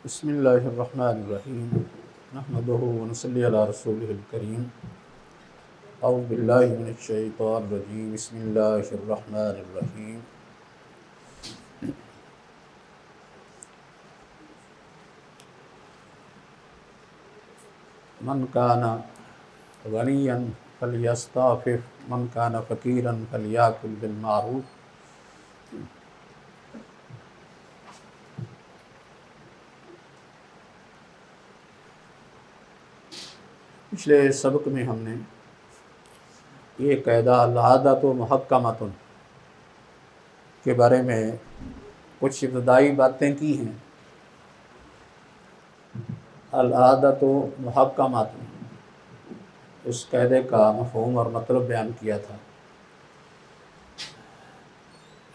بسم اللہ الرحمن الرحیم نحمدہ ونصلی علی رسولہ الکریم اعوذ باللہ من الشیطان الرجیم بسم اللہ الرحمن الرحیم من کان غنیا فلیستعفف من کان فقیرا فلیاکل بالمعروف۔ پچھلے سبق میں ہم نے یہ قاعدہ العادۃ محکمۃ کے بارے میں کچھ ابتدائی باتیں کی ہیں۔ العادۃ محکمۃ، اس قاعدے کا مفہوم اور مطلب بیان کیا تھا۔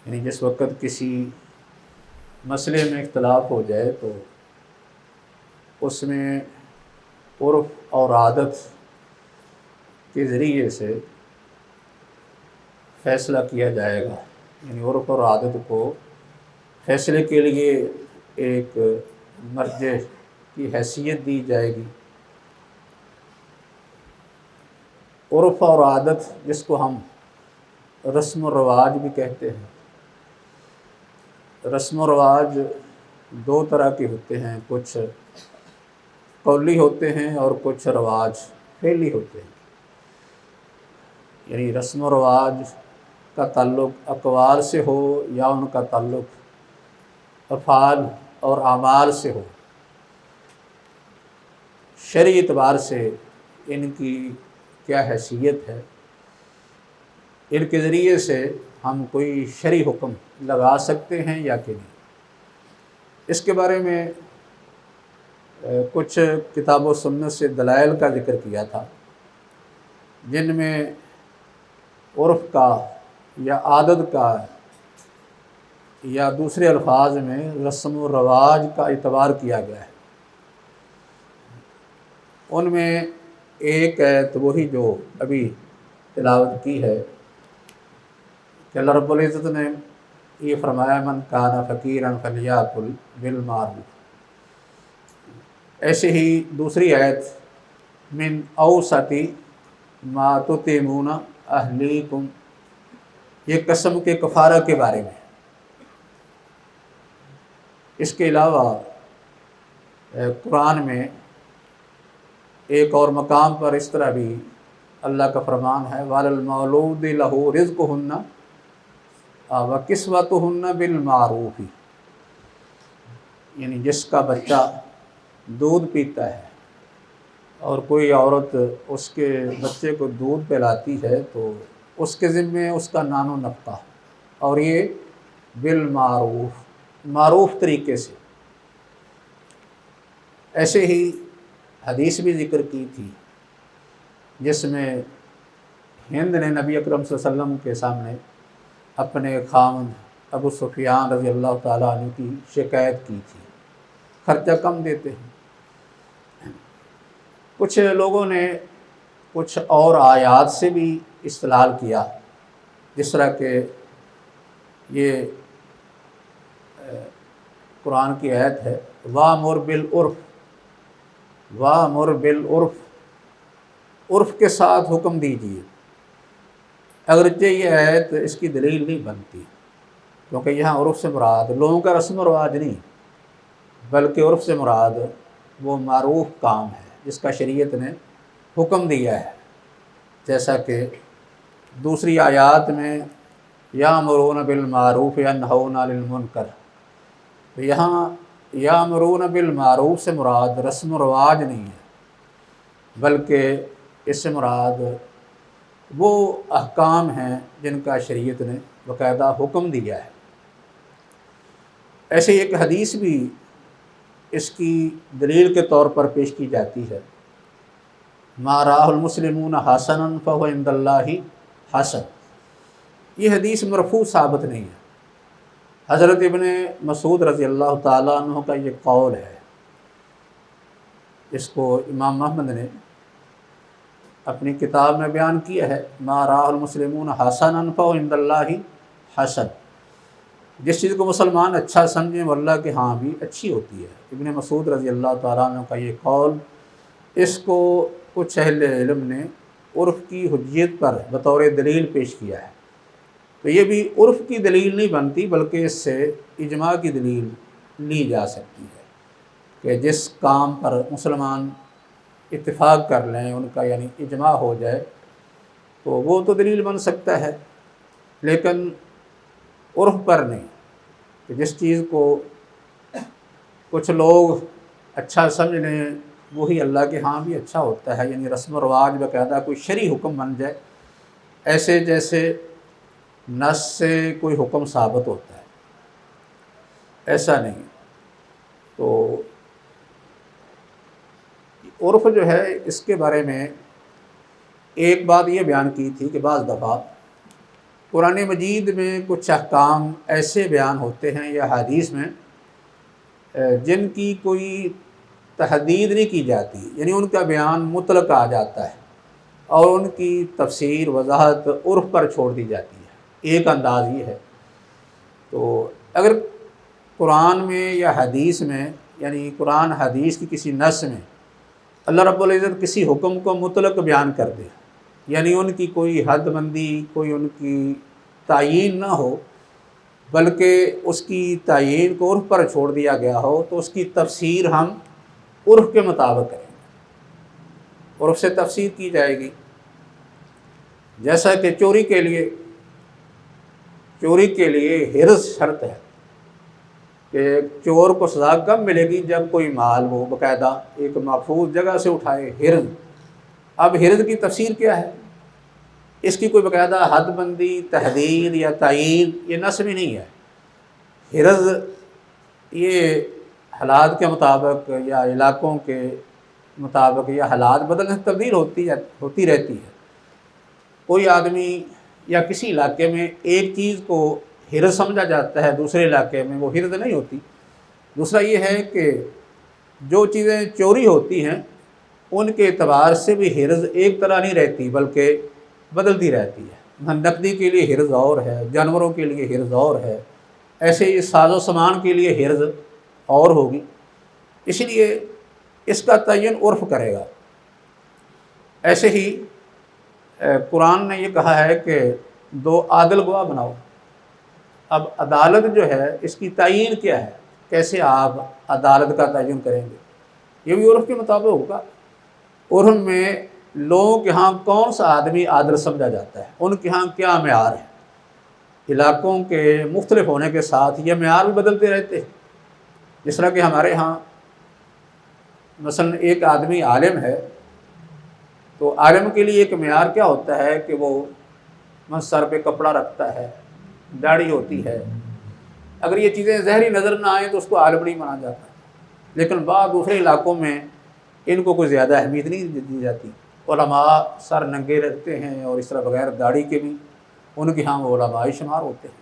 یعنی جس وقت کسی مسئلے میں اختلاف ہو جائے تو اس میں عرف اور عادت کے ذریعے سے فیصلہ کیا جائے گا۔ یعنی عرف اور عادت کو فیصلے کے لیے ایک مرجع کی حیثیت دی جائے گی۔ عرف اور عادت جس کو ہم رسم و رواج بھی کہتے ہیں، رسم و رواج دو طرح کے ہوتے ہیں، کچھ قولی ہوتے ہیں اور کچھ رواج فعلی ہوتے ہیں۔ یعنی رسم و رواج کا تعلق اقوال سے ہو یا ان کا تعلق افعال اور اعمال سے ہو، شرعی اعتبار سے ان کی کیا حیثیت ہے، ان کے ذریعے سے ہم کوئی شرعی حکم لگا سکتے ہیں یا کہ نہیں۔ اس کے بارے میں کچھ کتاب و سنت سے دلائل کا ذکر کیا تھا، جن میں عرف کا یا عادت کا یا دوسرے الفاظ میں رسم و رواج کا اعتبار کیا گیا ہے۔ ان میں ایک آیت وہی جو ابھی تلاوت کی ہے کہ اللہ رب العزت نے یہ فرمایا من کان فقیرا فلیاکل بالمعروف۔ ایسے ہی دوسری آیت من اوسط ما تطعمون اہلیکم، یہ قسم کے کفارہ کے بارے میں۔ اس کے علاوہ قرآن میں ایک اور مقام پر اس طرح بھی اللہ کا فرمان ہے وَعَلَى الْمَوْلُودِ لَهُ رِزْقُهُنَّ وَكِسْوَتُهُنَّ بِالْمَعْرُوفِ۔ یعنی جس کا بچہ دودھ پیتا ہے اور کوئی عورت اس کے بچے کو دودھ پلاتی ہے تو اس کے ذمے اس کا نان و نفقہ، اور یہ بالمعروف، معروف طریقے سے۔ ایسے ہی حدیث بھی ذکر کی تھی جس میں ہند نے نبی اکرم صلی اللہ علیہ وسلم کے سامنے اپنے خاوند ابو سفیان رضی اللہ تعالیٰ عنہ کی شکایت کی تھی، خرچہ کم دیتے ہیں۔ کچھ لوگوں نے کچھ اور آیات سے بھی استدلال کیا، جس طرح کہ یہ قرآن کی آیت ہے وَأْمُرْ بِالْعُرْفِ وَأْمُرْ بِالْعُرْفِ، عرف کے ساتھ حکم دیجیے۔ اگرچہ یہ آیت اس کی دلیل نہیں بنتی، کیونکہ یہاں عرف سے مراد لوگوں کا رسم و رواج نہیں، بلکہ عرف سے مراد وہ معروف کام ہے جس کا شریعت نے حکم دیا ہے۔ جیسا کہ دوسری آیات میں یامرون بالمعروف ینہون عن المنکر، تو یہاں یامرون بالمعروف سے مراد رسم و رواج نہیں ہے، بلکہ اس سے مراد وہ احکام ہیں جن کا شریعت نے باقاعدہ حکم دیا ہے۔ ایسے ایک حدیث بھی اس کی دلیل کے طور پر پیش کی جاتی ہے ما راہ المسلمون حسنا فهو عند اللہ حسن۔ یہ حدیث مرفوع ثابت نہیں ہے، حضرت ابن مسعود رضی اللہ تعالیٰ عنہ کا یہ قول ہے۔ اس کو امام احمد نے اپنی کتاب میں بیان کیا ہے ما راہ المسلمون حسنا فهو عند اللہ حسن۔ جس چیز کو مسلمان اچھا سمجھیں وہ اللہ کے ہاں بھی اچھی ہوتی ہے۔ ابن مسعود رضی اللہ تعالیٰ عنہ کا یہ قول، اس کو کچھ اہل علم نے عرف کی حجیت پر بطور دلیل پیش کیا ہے، تو یہ بھی عرف کی دلیل نہیں بنتی بلکہ اس سے اجماع کی دلیل لی جا سکتی ہے کہ جس کام پر مسلمان اتفاق کر لیں، ان کا یعنی اجماع ہو جائے، تو وہ تو دلیل بن سکتا ہے، لیکن عرف پر نہیں، کہ جس چیز کو کچھ لوگ اچھا سمجھ لیں وہی اللہ کے ہاں بھی اچھا ہوتا ہے، یعنی رسم و رواج باقاعدہ کوئی شرعی حکم بن جائے، ایسے جیسے نص سے کوئی حکم ثابت ہوتا ہے، ایسا نہیں۔ تو عرف جو ہے اس کے بارے میں ایک بات یہ بیان کی تھی کہ بعض دفعہ قرآن مجید میں کچھ احکام ایسے بیان ہوتے ہیں یا حدیث میں جن کی کوئی تحدید نہیں کی جاتی، یعنی ان کا بیان مطلق آ جاتا ہے اور ان کی تفسیر وضاحت عرف پر چھوڑ دی جاتی ہے، ایک انداز یہ ہے۔ تو اگر قرآن میں یا حدیث میں، یعنی قرآن حدیث کی کسی نص میں اللہ رب العزت کسی حکم کو مطلق بیان کر دے، یعنی ان کی کوئی حد بندی، کوئی ان کی تعیین نہ ہو، بلکہ اس کی تعیین کو عرف پر چھوڑ دیا گیا ہو، تو اس کی تفسیر ہم عرف کے مطابق کریں گے، عرف سے تفسیر کی جائے گی۔ جیسا کہ چوری کے لیے حرز شرط ہے کہ چور کو سزا کب ملے گی؟ جب کوئی مال وہ باقاعدہ ایک محفوظ جگہ سے اٹھائے، حرز۔ اب حرز کی تفسیر کیا ہے؟ اس کی کوئی باقاعدہ حد بندی، تحدید یا تعیین یہ نص میں نہیں ہے۔ حرز یہ حالات کے مطابق یا علاقوں کے مطابق یا حالات بدلنے سے تبدیل ہوتی رہتی ہے۔ کوئی آدمی یا کسی علاقے میں ایک چیز کو حرز سمجھا جاتا ہے، دوسرے علاقے میں وہ حرز نہیں ہوتی۔ دوسرا یہ ہے کہ جو چیزیں چوری ہوتی ہیں ان کے اعتبار سے بھی حرز ایک طرح نہیں رہتی بلکہ بدلتی رہتی ہے۔ نقدی کے لیے حرز اور ہے، جانوروں کے لیے حرز اور ہے، ایسے ہی ساز و سامان کے لیے حرز اور ہوگی، اس لیے اس کا تعین عرف کرے گا۔ ایسے ہی قرآن نے یہ کہا ہے کہ 2 عادل گواہ بناؤ۔ اب عدالت جو ہے اس کی تعین کیا ہے؟ کیسے آپ عدالت کا تعین کریں گے؟ یہ بھی عرف کے مطابق ہوگا۔ عرف میں لوگوں کے ہاں کون سا آدمی عادل سمجھا جاتا ہے، ان کے ہاں کیا معیار ہے۔ علاقوں کے مختلف ہونے کے ساتھ یہ معیار بھی بدلتے رہتے ہیں۔ جس طرح کہ ہمارے ہاں مثلا ایک آدمی عالم ہے، تو عالم کے لیے ایک معیار کیا ہوتا ہے کہ وہ سر پہ کپڑا رکھتا ہے، داڑھی ہوتی ہے۔ اگر یہ چیزیں ظاہری نظر نہ آئیں تو اس کو عالم نہیں مانا جاتا، لیکن بعض دوسرے علاقوں میں ان کو کوئی زیادہ اہمیت نہیں دی جاتی۔ علماء سر ننگے رکھتے ہیں اور اس طرح بغیر داڑھی کے بھی ان کے ہاں وہ علماء شمار ہوتے ہیں۔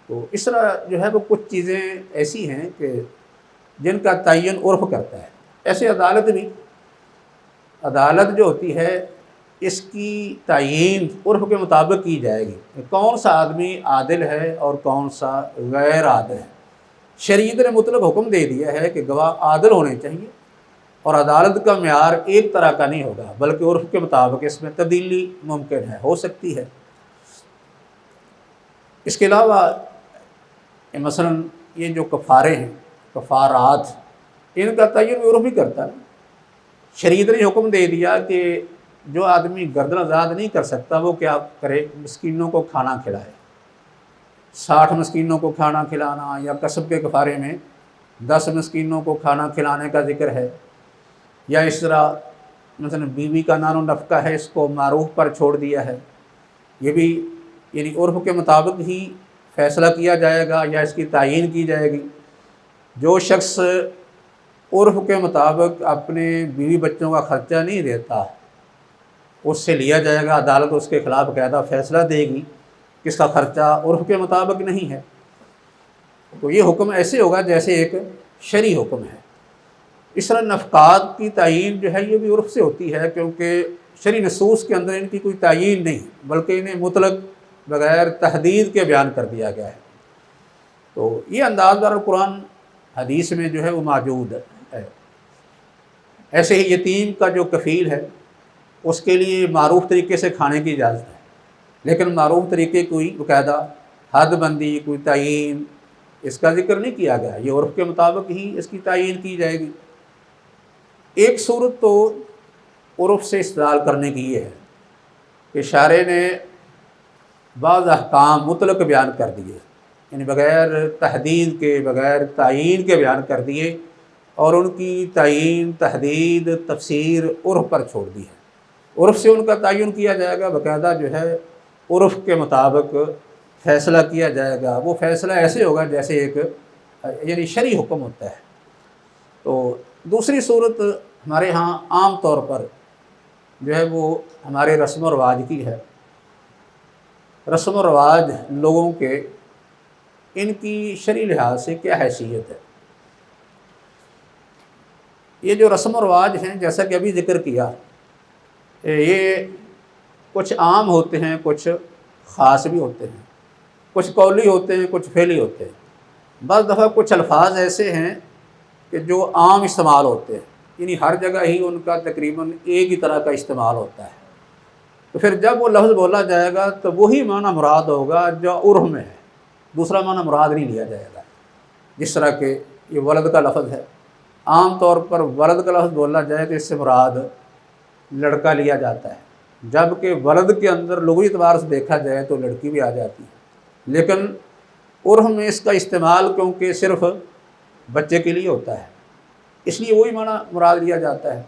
تو اس طرح جو ہے وہ کچھ چیزیں ایسی ہیں کہ جن کا تعین عرف کرتا ہے۔ ایسے عدالت جو ہوتی ہے اس کی تعین عرف کے مطابق کی جائے گی کہ کون سا آدمی عادل ہے اور کون سا غیر عادل ہے۔ شریعت نے مطلق حکم دے دیا ہے کہ گواہ عادل ہونے چاہیے، اور عدالت کا معیار ایک طرح کا نہیں ہوگا بلکہ عرف کے مطابق اس میں تبدیلی ممکن ہے، ہو سکتی ہے۔ اس کے علاوہ مثلا یہ جو کفارے ہیں، کفارات، ان کا تعین بھی عرف ہی کرتا ہے۔ شریعت نے حکم دے دیا کہ جو آدمی گردن آزاد نہیں کر سکتا وہ کیا کرے؟ مسکینوں کو کھانا کھلائے۔ 60 مسکینوں کو کھانا کھلانا، یا کسب کے کفارے میں 10 مسکینوں کو کھانا کھلانے کا ذکر ہے، یا اس طرح مثلا بیوی کا نان و نفقہ ہے، اس کو معروف پر چھوڑ دیا ہے۔ یہ بھی یعنی عرف کے مطابق ہی فیصلہ کیا جائے گا یا اس کی تعیین کی جائے گی۔ جو شخص عرف کے مطابق اپنے بیوی بچوں کا خرچہ نہیں دیتا، اس سے لیا جائے گا، عدالت اس کے خلاف باقاعدہ فیصلہ دے گی کہ اس کا خرچہ عرف کے مطابق نہیں ہے۔ تو یہ حکم ایسے ہوگا جیسے ایک شرعی حکم ہے۔ اس طرح نفقات کی تعیین جو ہے یہ بھی عرف سے ہوتی ہے، کیونکہ شرعی نصوص کے اندر ان کی کوئی تعیین نہیں بلکہ انہیں مطلق بغیر تحدید کے بیان کر دیا گیا ہے۔ تو یہ انداز در قرآن حدیث میں جو ہے وہ موجود ہے۔ ایسے ہی یتیم کا جو کفیل ہے اس کے لیے معروف طریقے سے کھانے کی اجازت ہے، لیکن معروف طریقے کوئی باقاعدہ حد بندی، کوئی تعین اس کا ذکر نہیں کیا گیا، یہ عرف کے مطابق ہی اس کی تعین کی جائے گی۔ ایک صورت تو عرف سے استدلال کرنے کی یہ ہے کہ شارع نے بعض احکام مطلق بیان کر دیے، یعنی بغیر تحدید کے، بغیر تعین کے بیان کر دیے، اور ان کی تعین، تحدید، تفسیر عرف پر چھوڑ دی ہے۔ عرف سے ان کا تعین کیا جائے گا، باقاعدہ جو ہے عرف کے مطابق فیصلہ کیا جائے گا۔ وہ فیصلہ ایسے ہوگا جیسے ایک یعنی شرعی حکم ہوتا ہے۔ تو دوسری صورت ہمارے ہاں عام طور پر جو ہے وہ ہمارے رسم و رواج کی ہے۔ رسم و رواج لوگوں کے، ان کی شرعی لحاظ سے کیا حیثیت ہے؟ یہ جو رسم و رواج ہیں، جیسا کہ ابھی ذکر کیا، یہ کچھ عام ہوتے ہیں، کچھ خاص بھی ہوتے ہیں، کچھ قولی ہوتے ہیں، کچھ فعلی ہوتے ہیں۔ بعض دفعہ کچھ الفاظ ایسے ہیں کہ جو عام استعمال ہوتے ہیں، یعنی ہر جگہ ہی ان کا تقریباً ایک ہی طرح کا استعمال ہوتا ہے، تو پھر جب وہ لفظ بولا جائے گا تو وہی معنی مراد ہوگا جو عرف میں ہے، دوسرا معنی مراد نہیں لیا جائے گا۔ جس طرح کہ یہ ولد کا لفظ ہے، عام طور پر ولد کا لفظ بولا جائے تو اس سے مراد لڑکا لیا جاتا ہے، جبکہ ولد کے اندر لغوی اعتبار سے دیکھا جائے تو لڑکی بھی آ جاتی ہے، لیکن عرف میں اس کا استعمال کیونکہ صرف بچے کے لیے ہوتا ہے، اس لیے وہی معنی مراد لیا جاتا ہے۔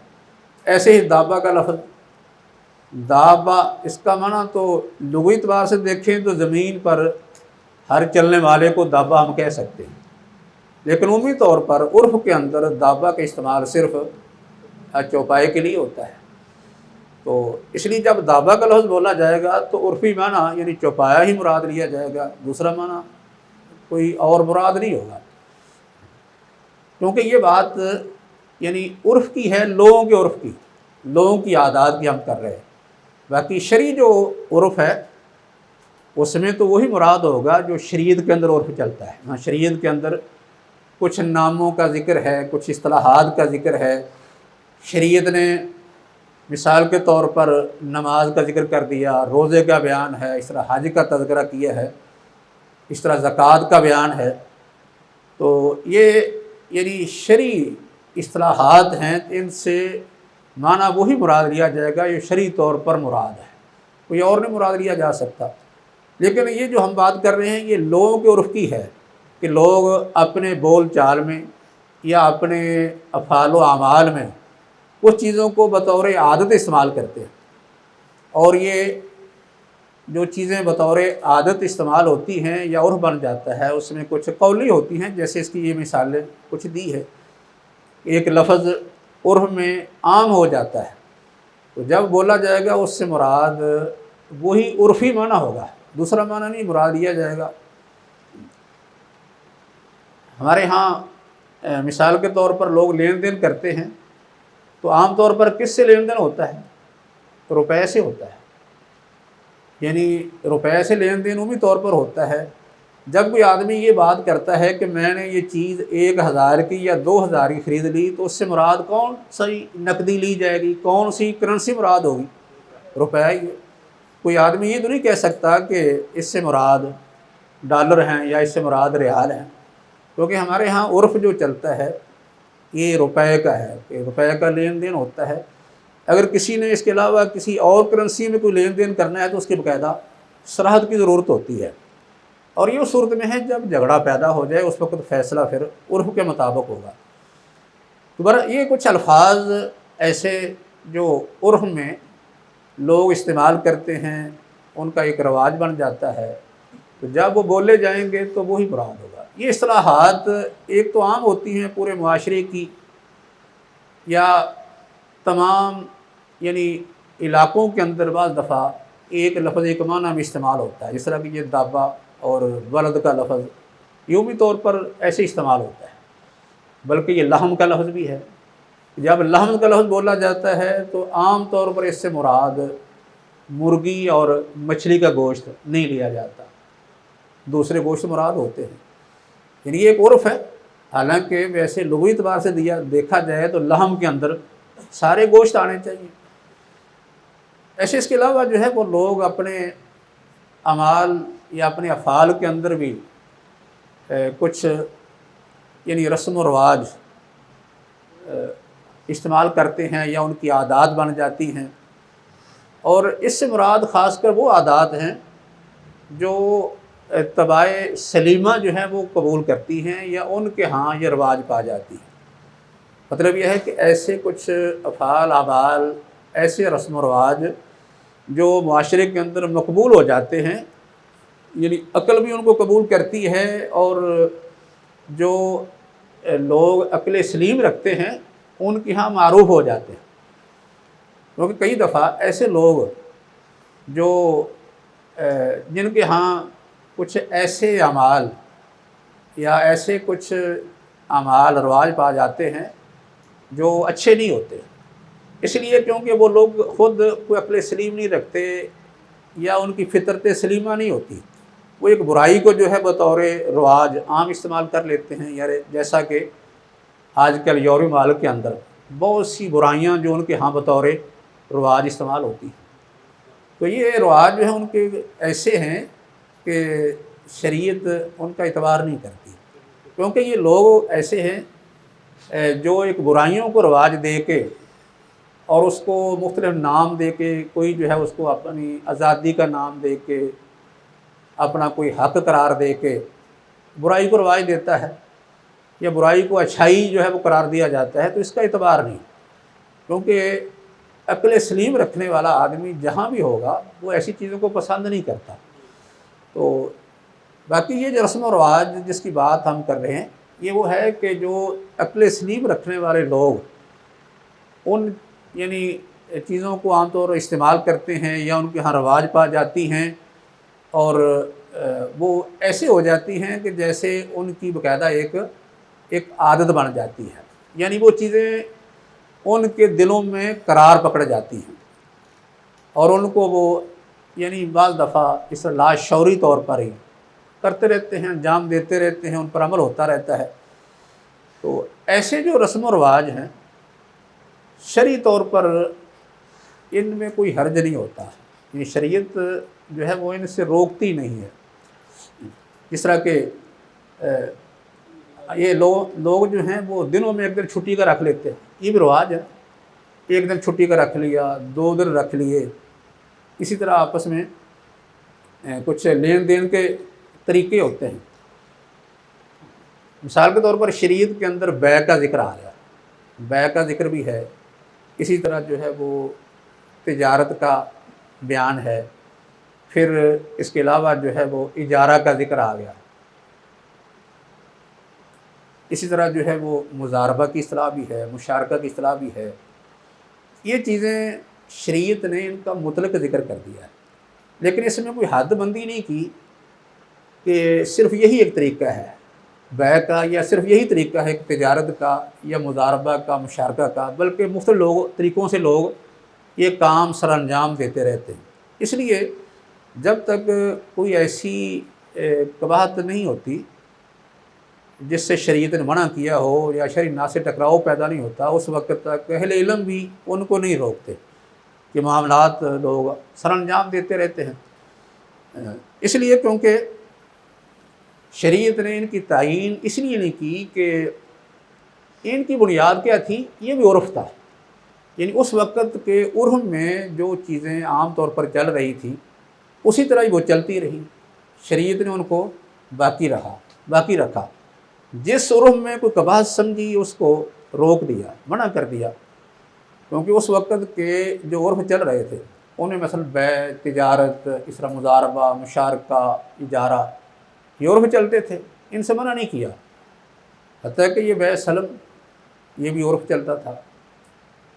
ایسے ہی دابہ کا لفظ، دابہ اس کا معنی تو لغوی اعتبار سے دیکھیں تو زمین پر ہر چلنے والے کو دابہ ہم کہہ سکتے ہیں، لیکن عمومی طور پر عرف کے اندر دابہ کا استعمال صرف چوپائے کے لیے ہوتا ہے۔ تو اس لیے جب دابہ کا لفظ بولا جائے گا تو عرفی معنی یعنی چوپایا ہی مراد لیا جائے گا، دوسرا معنی کوئی اور مراد نہیں ہوگا، کیونکہ یہ بات یعنی عرف کی ہے، لوگوں کے عرف کی، لوگوں کی عادات کی ہم کر رہے ہیں۔ باقی شرعی جو عرف ہے اس میں تو وہی مراد ہوگا جو شریعت کے اندر عرف چلتا ہے۔ ہاں، شریعت کے اندر کچھ ناموں کا ذکر ہے، کچھ اصطلاحات کا ذکر ہے۔ شریعت نے مثال کے طور پر نماز کا ذکر کر دیا، روزے کا بیان ہے، اس طرح حج کا تذکرہ کیا ہے، اس طرح زکوٰۃ کا بیان ہے۔ تو یہ یعنی شرعی اصطلاحات ہیں، ان سے معنی وہی مراد لیا جائے گا جو شرعی طور پر مراد ہے، کوئی اور نہیں مراد لیا جا سکتا۔ لیکن یہ جو ہم بات کر رہے ہیں یہ لوگوں کے عرف کی ہے کہ لوگ اپنے بول چال میں یا اپنے افعال و اعمال میں کچھ چیزوں کو بطور عادت استعمال کرتے ہیں، اور یہ جو چیزیں بطور عادت استعمال ہوتی ہیں یا عرف بن جاتا ہے، اس میں کچھ قولی ہوتی ہیں، جیسے اس کی یہ مثالیں کچھ دی ہے۔ ایک لفظ عرف میں عام ہو جاتا ہے تو جب بولا جائے گا اس سے مراد وہی عرفی معنی ہوگا، دوسرا معنی نہیں مراد لیا جائے گا۔ ہمارے ہاں مثال کے طور پر لوگ لین دین کرتے ہیں تو عام طور پر کس سے لین دین ہوتا ہے؟ روپے سے ہوتا ہے، یعنی روپے سے لین دین عمومی طور پر ہوتا ہے۔ جب کوئی آدمی یہ بات کرتا ہے کہ میں نے یہ چیز 1000 کی یا 2000 کی خرید لی، تو اس سے مراد کون سی نقدی لی جائے گی، کون سی کرنسی مراد ہوگی؟ روپے ہی ہے۔ کوئی آدمی یہ تو نہیں کہہ سکتا کہ اس سے مراد ڈالر ہیں یا اس سے مراد ریال ہیں، کیونکہ ہمارے ہاں عرف جو چلتا ہے یہ روپے کا ہے کہ روپے کا لین دین ہوتا ہے۔ اگر کسی نے اس کے علاوہ کسی اور کرنسی میں کوئی لین دین کرنا ہے تو اس کی باقاعدہ سرحد کی ضرورت ہوتی ہے، اور یہ اس صورت میں ہے جب جھگڑا پیدا ہو جائے، اس وقت فیصلہ پھر عرف کے مطابق ہوگا۔ دوبارہ یہ کچھ الفاظ ایسے جو عرف میں لوگ استعمال کرتے ہیں، ان کا ایک رواج بن جاتا ہے، تو جب وہ بولے جائیں گے تو وہی مراد ہوگا۔ یہ اصطلاحات ایک تو عام ہوتی ہیں پورے معاشرے کی، یا تمام یعنی علاقوں کے اندر بعض دفعہ ایک لفظ ایک معنی میں استعمال ہوتا ہے، جس طرح کہ یہ دابہ اور ولد کا لفظ یومی طور پر ایسے استعمال ہوتا ہے۔ بلکہ یہ لحم کا لفظ بھی ہے، جب لحم کا لفظ بولا جاتا ہے تو عام طور پر اس سے مراد مرغی اور مچھلی کا گوشت نہیں لیا جاتا، دوسرے گوشت مراد ہوتے ہیں۔ یعنی یہ ایک عرف ہے، حالانکہ ویسے لغوی اعتبار سے دیکھا جائے تو لحم کے اندر سارے گوشت آنے چاہیے۔ ایسے اس کے علاوہ جو ہے وہ لوگ اپنے اعمال یا اپنے افعال کے اندر بھی کچھ یعنی رسم و رواج استعمال کرتے ہیں یا ان کی عادات بن جاتی ہیں، اور اس سے مراد خاص کر وہ عادات ہیں جو طبائع سلیمہ جو ہیں وہ قبول کرتی ہیں یا ان کے ہاں یہ رواج پا جاتی ہے۔ مطلب یہ ہے کہ ایسے کچھ افعال اعمال، ایسے رسم و رواج جو معاشرے کے اندر مقبول ہو جاتے ہیں، یعنی عقل بھی ان کو قبول کرتی ہے، اور جو لوگ عقل سلیم رکھتے ہیں ان کے ہاں معروف ہو جاتے ہیں۔ کیونکہ کئی دفعہ ایسے لوگ جو جن کے ہاں کچھ ایسے اعمال یا ایسے کچھ اعمال رواج پا جاتے ہیں جو اچھے نہیں ہوتے، اس لیے کیونکہ وہ لوگ خود کوئی عقل سلیم نہیں رکھتے یا ان کی فطرت سلیمہ نہیں ہوتی، وہ ایک برائی کو جو ہے بطور رواج عام استعمال کر لیتے ہیں۔ یار جیسا کہ آج کل یورپی ممالک کے اندر بہت سی برائیاں جو ان کے ہاں بطور رواج استعمال ہوتی ہیں، تو یہ رواج جو ہیں ان کے ایسے ہیں کہ شریعت ان کا اعتبار نہیں کرتی، کیونکہ یہ لوگ ایسے ہیں جو ایک برائیوں کو رواج دے کے اور اس کو مختلف نام دے کے، کوئی جو ہے اس کو اپنی آزادی کا نام دے کے، اپنا کوئی حق قرار دے کے برائی کو رواج دیتا ہے، یا برائی کو اچھائی جو ہے وہ قرار دیا جاتا ہے، تو اس کا اعتبار نہیں، کیونکہ عقل سلیم رکھنے والا آدمی جہاں بھی ہوگا وہ ایسی چیزوں کو پسند نہیں کرتا۔ تو باقی یہ جو رسم و رواج جس کی بات ہم کر رہے ہیں، یہ وہ ہے کہ جو عقل سلیم رکھنے والے لوگ ان یعنی چیزوں کو عام طور پر استعمال کرتے ہیں یا ان کے ہاں رواج پا جاتی ہیں، اور وہ ایسے ہو جاتی ہیں کہ جیسے ان کی باقاعدہ ایک عادت بن جاتی ہے، یعنی وہ چیزیں ان کے دلوں میں قرار پکڑ جاتی ہیں، اور ان کو وہ یعنی بعض دفعہ اس لاشعوری طور پر ہی کرتے رہتے ہیں، انجام دیتے رہتے ہیں، ان پر عمل ہوتا رہتا ہے۔ تو ایسے جو رسم و رواج ہیں شرعی طور پر ان میں کوئی حرج نہیں ہوتا، یہ شریعت جو ہے وہ ان سے روکتی نہیں ہے۔ جس طرح کہ یہ لوگ جو ہیں وہ دنوں میں ایک دن چھٹی کا رکھ لیتے ہیں، یہ بھی رواج ہے، ایک دن چھٹی کا رکھ لیا، 2 دن رکھ لیے۔ اسی طرح آپس میں کچھ لین دین کے طریقے ہوتے ہیں، مثال کے طور پر شریعت کے اندر بیع کا ذکر آ گیا، بیع کا ذکر بھی ہے، اسی طرح جو ہے وہ تجارت کا بیان ہے، پھر اس کے علاوہ جو ہے وہ اجارہ کا ذکر آ گیا، اسی طرح جو ہے وہ مضاربہ کی اصطلاح بھی ہے، مشارکہ کی اصطلاح بھی ہے۔ یہ چیزیں شریعت نے ان کا مطلق ذکر کر دیا ہے، لیکن اس میں کوئی حد بندی نہیں کی کہ صرف یہی ایک طریقہ ہے بیع کا، یا صرف یہی طریقہ ہے تجارت کا یا مضاربہ کا مشارکہ کا، بلکہ مختلف طریقوں سے لوگ یہ کام سر انجام دیتے رہتے ہیں۔ اس لیے جب تک کوئی ایسی قباحت نہیں ہوتی جس سے شریعت نے منع کیا ہو یا شرعی ناس سے ٹکراؤ پیدا نہیں ہوتا، اس وقت تک اہل علم بھی ان کو نہیں روکتے کہ معاملات لوگ سر انجام دیتے رہتے ہیں۔ اس لیے کیونکہ شریعت نے ان کی تعیین اس لیے نہیں کی کہ ان کی بنیاد کیا تھی، یہ بھی عرف تھا، یعنی اس وقت کے عرف میں جو چیزیں عام طور پر چل رہی تھی اسی طرح ہی وہ چلتی رہی، شریعت نے ان کو باقی رکھا، جس عرف میں کوئی قباحت سمجھی اس کو روک دیا، منع کر دیا، کیونکہ اس وقت کے جو عرف چل رہے تھے ان میں مثلا بیع، تجارت، اس طرح مضاربہ، مشارکہ، اجارہ، یہ عرف چلتے تھے، ان سے منع نہیں کیا، حتیٰ کہ یہ بیع سلم یہ بھی عرف چلتا تھا،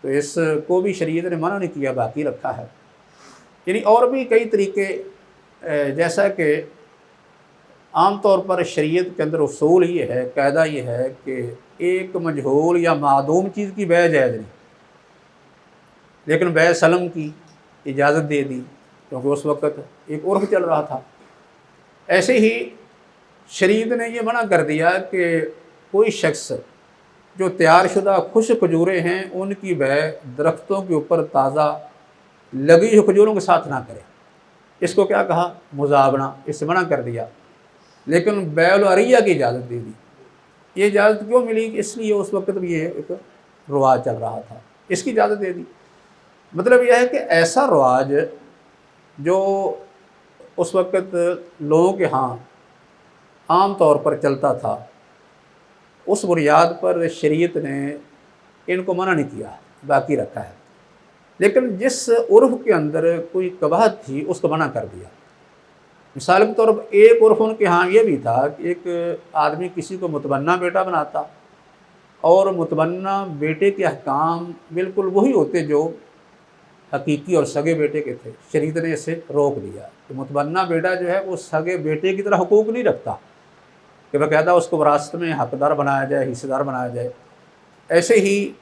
تو اس کو بھی شریعت نے منع نہیں کیا، باقی رکھا ہے۔ یعنی اور بھی کئی طریقے، جیسا کہ عام طور پر شریعت کے اندر اصول یہ ہے، قاعدہ یہ ہے کہ ایک مجہول یا معدوم چیز کی بیع جائز نہیں، لیکن بیع سلم کی اجازت دے دی، کیونکہ اس وقت ایک عرف چل رہا تھا۔ ایسے ہی شریعت نے یہ منع کر دیا کہ کوئی شخص جو تیار شدہ خشک کھجوریں ہیں ان کی بیع درختوں کے اوپر تازہ لگی ہوئی کھجوروں کے ساتھ نہ کرے۔ اس کو کیا کہا؟ مزابنہ، اس سے منع کر دیا۔ لیکن بیع العریہ کی اجازت دے دی۔ یہ اجازت کیوں ملی؟ اس لیے اس وقت بھی یہ ایک رواج چل رہا تھا، اس کی اجازت دے دی۔ مطلب یہ ہے کہ ایسا رواج جو اس وقت لوگوں کے ہاں عام طور پر چلتا تھا، اس بنیاد پر شریعت نے ان کو منع نہیں کیا، باقی رکھا ہے۔ لیکن جس عرف کے اندر کوئی قباحت تھی اس کو منع کر دیا۔ مثال کے طور پر ایک عرف ان کے ہاں یہ بھی تھا کہ ایک آدمی کسی کو متبنہ بیٹا بناتا، اور متبنہ بیٹے کے احکام بالکل وہی ہوتے جو حقیقی اور سگے بیٹے کے تھے۔ شریعت نے اسے روک دیا کہ متبنہ بیٹا جو ہے وہ سگے بیٹے کی طرح حقوق نہیں رکھتا کہ باقاعدہ اس کو وراثت میں حقدار بنایا جائے، حصہ دار بنایا جائے۔ ایسے ہی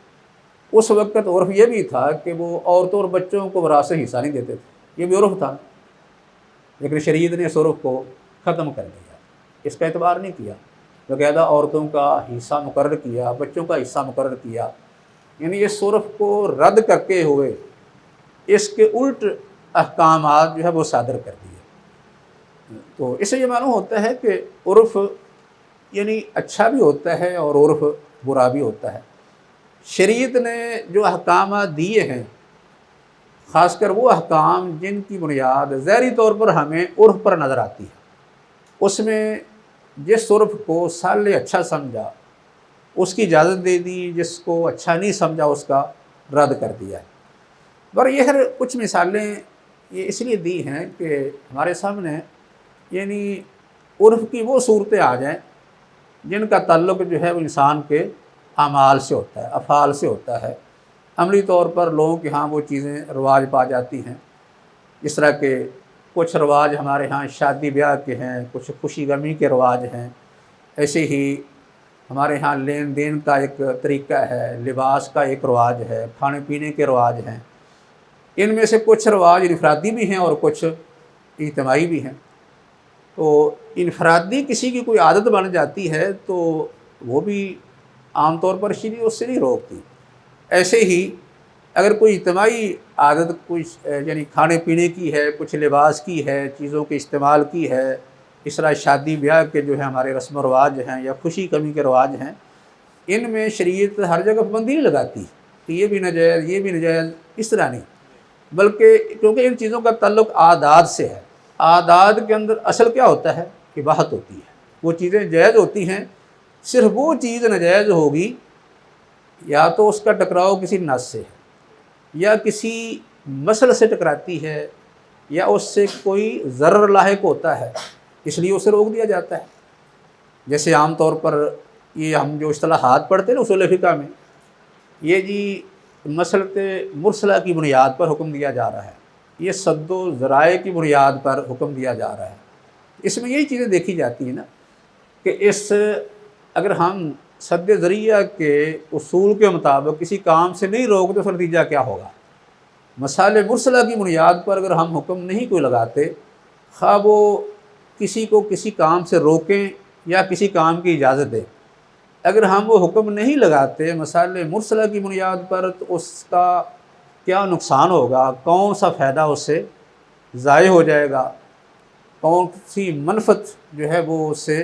اس وقت عرف یہ بھی تھا کہ وہ عورتوں اور بچوں کو وراثت حصہ نہیں دیتے تھے، یہ بھی عرف تھا۔ لیکن شریعت نے اس عرف کو ختم کر دیا، اس کا اعتبار نہیں کیا، باقاعدہ عورتوں کا حصہ مقرر کیا، بچوں کا حصہ مقرر کیا، یعنی اس عرف کو رد کرتے ہوئے اس کے الٹ احکامات جو ہے وہ صادر کر دیے۔ تو اس سے یہ معلوم ہوتا ہے کہ عرف یعنی اچھا بھی ہوتا ہے اور عرف برا بھی ہوتا ہے۔ شریعت نے جو احکامات دیے ہیں، خاص کر وہ احکام جن کی بنیاد ظاہری طور پر ہمیں عرف پر نظر آتی ہے، اس میں جس عرف کو صالح اچھا سمجھا اس کی اجازت دے دی، جس کو اچھا نہیں سمجھا اس کا رد کر دیا ہے۔ اور یہ کچھ مثالیں یہ اس لیے دی ہیں کہ ہمارے سامنے یعنی عرف کی وہ صورتیں آ جائیں جن کا تعلق جو ہے وہ انسان کے اعمال سے ہوتا ہے، افعال سے ہوتا ہے۔ عملی طور پر لوگوں کے ہاں وہ چیزیں رواج پا جاتی ہیں، جس طرح کہ کچھ رواج ہمارے ہاں شادی بیاہ کے ہیں، کچھ خوشی غمی کے رواج ہیں۔ ایسے ہی ہمارے ہاں لین دین کا ایک طریقہ ہے، لباس کا ایک رواج ہے، کھانے پینے کے رواج ہیں۔ ان میں سے کچھ رواج انفرادی بھی ہیں اور کچھ اجتماعی بھی ہیں۔ تو انفرادی کسی کی کوئی عادت بن جاتی ہے تو وہ بھی عام طور پر شریعت اس سے نہیں روکتی۔ ایسے ہی اگر کوئی اجتماعی عادت کچھ یعنی کھانے پینے کی ہے، کچھ لباس کی ہے، چیزوں کے استعمال کی ہے، اس طرح شادی بیاہ کے جو ہے ہمارے رسم و رواج ہیں یا خوشی کمی کے رواج ہیں، ان میں شریعت ہر جگہ پابندی نہیں لگاتی کہ یہ بھی ناجائز، یہ بھی ناجائز، اس طرح نہیں، بلکہ کیونکہ ان چیزوں کا تعلق عادات سے ہے۔ عادات کے اندر اصل کیا ہوتا ہے کہ اباحت ہوتی ہے، وہ چیزیں جائز ہوتی ہیں۔ صرف وہ چیز ناجائز ہوگی یا تو اس کا ٹکراؤ کسی نص سے ہے، یا کسی مسئلہ سے ٹکراتی ہے، یا اس سے کوئی ضرر لاحق ہوتا ہے، اس لیے اسے روک دیا جاتا ہے۔ جیسے عام طور پر یہ ہم جو اصطلاحات پڑھتے ہیں نا اصول فقہ میں، یہ جی مسلط مرسلہ کی بنیاد پر حکم دیا جا رہا ہے، یہ سد و ذرائع کی بنیاد پر حکم دیا جا رہا ہے۔ اس میں یہی چیزیں دیکھی جاتی ہیں نا کہ اگر ہم سد ذریعہ کے اصول کے مطابق کسی کام سے نہیں روکتے تو اس کا نتیجہ کیا ہوگا؟ مسائل مرسلہ کی بنیاد پر اگر ہم حکم نہیں کوئی لگاتے، خواہ وہ کسی کو کسی کام سے روکیں یا کسی کام کی اجازت دیں، اگر ہم وہ حکم نہیں لگاتے مسائل مرسلہ کی بنیاد پر تو اس کا کیا نقصان ہوگا، کون سا فائدہ اس سے ضائع ہو جائے گا، کون سی منفعت جو ہے وہ اس سے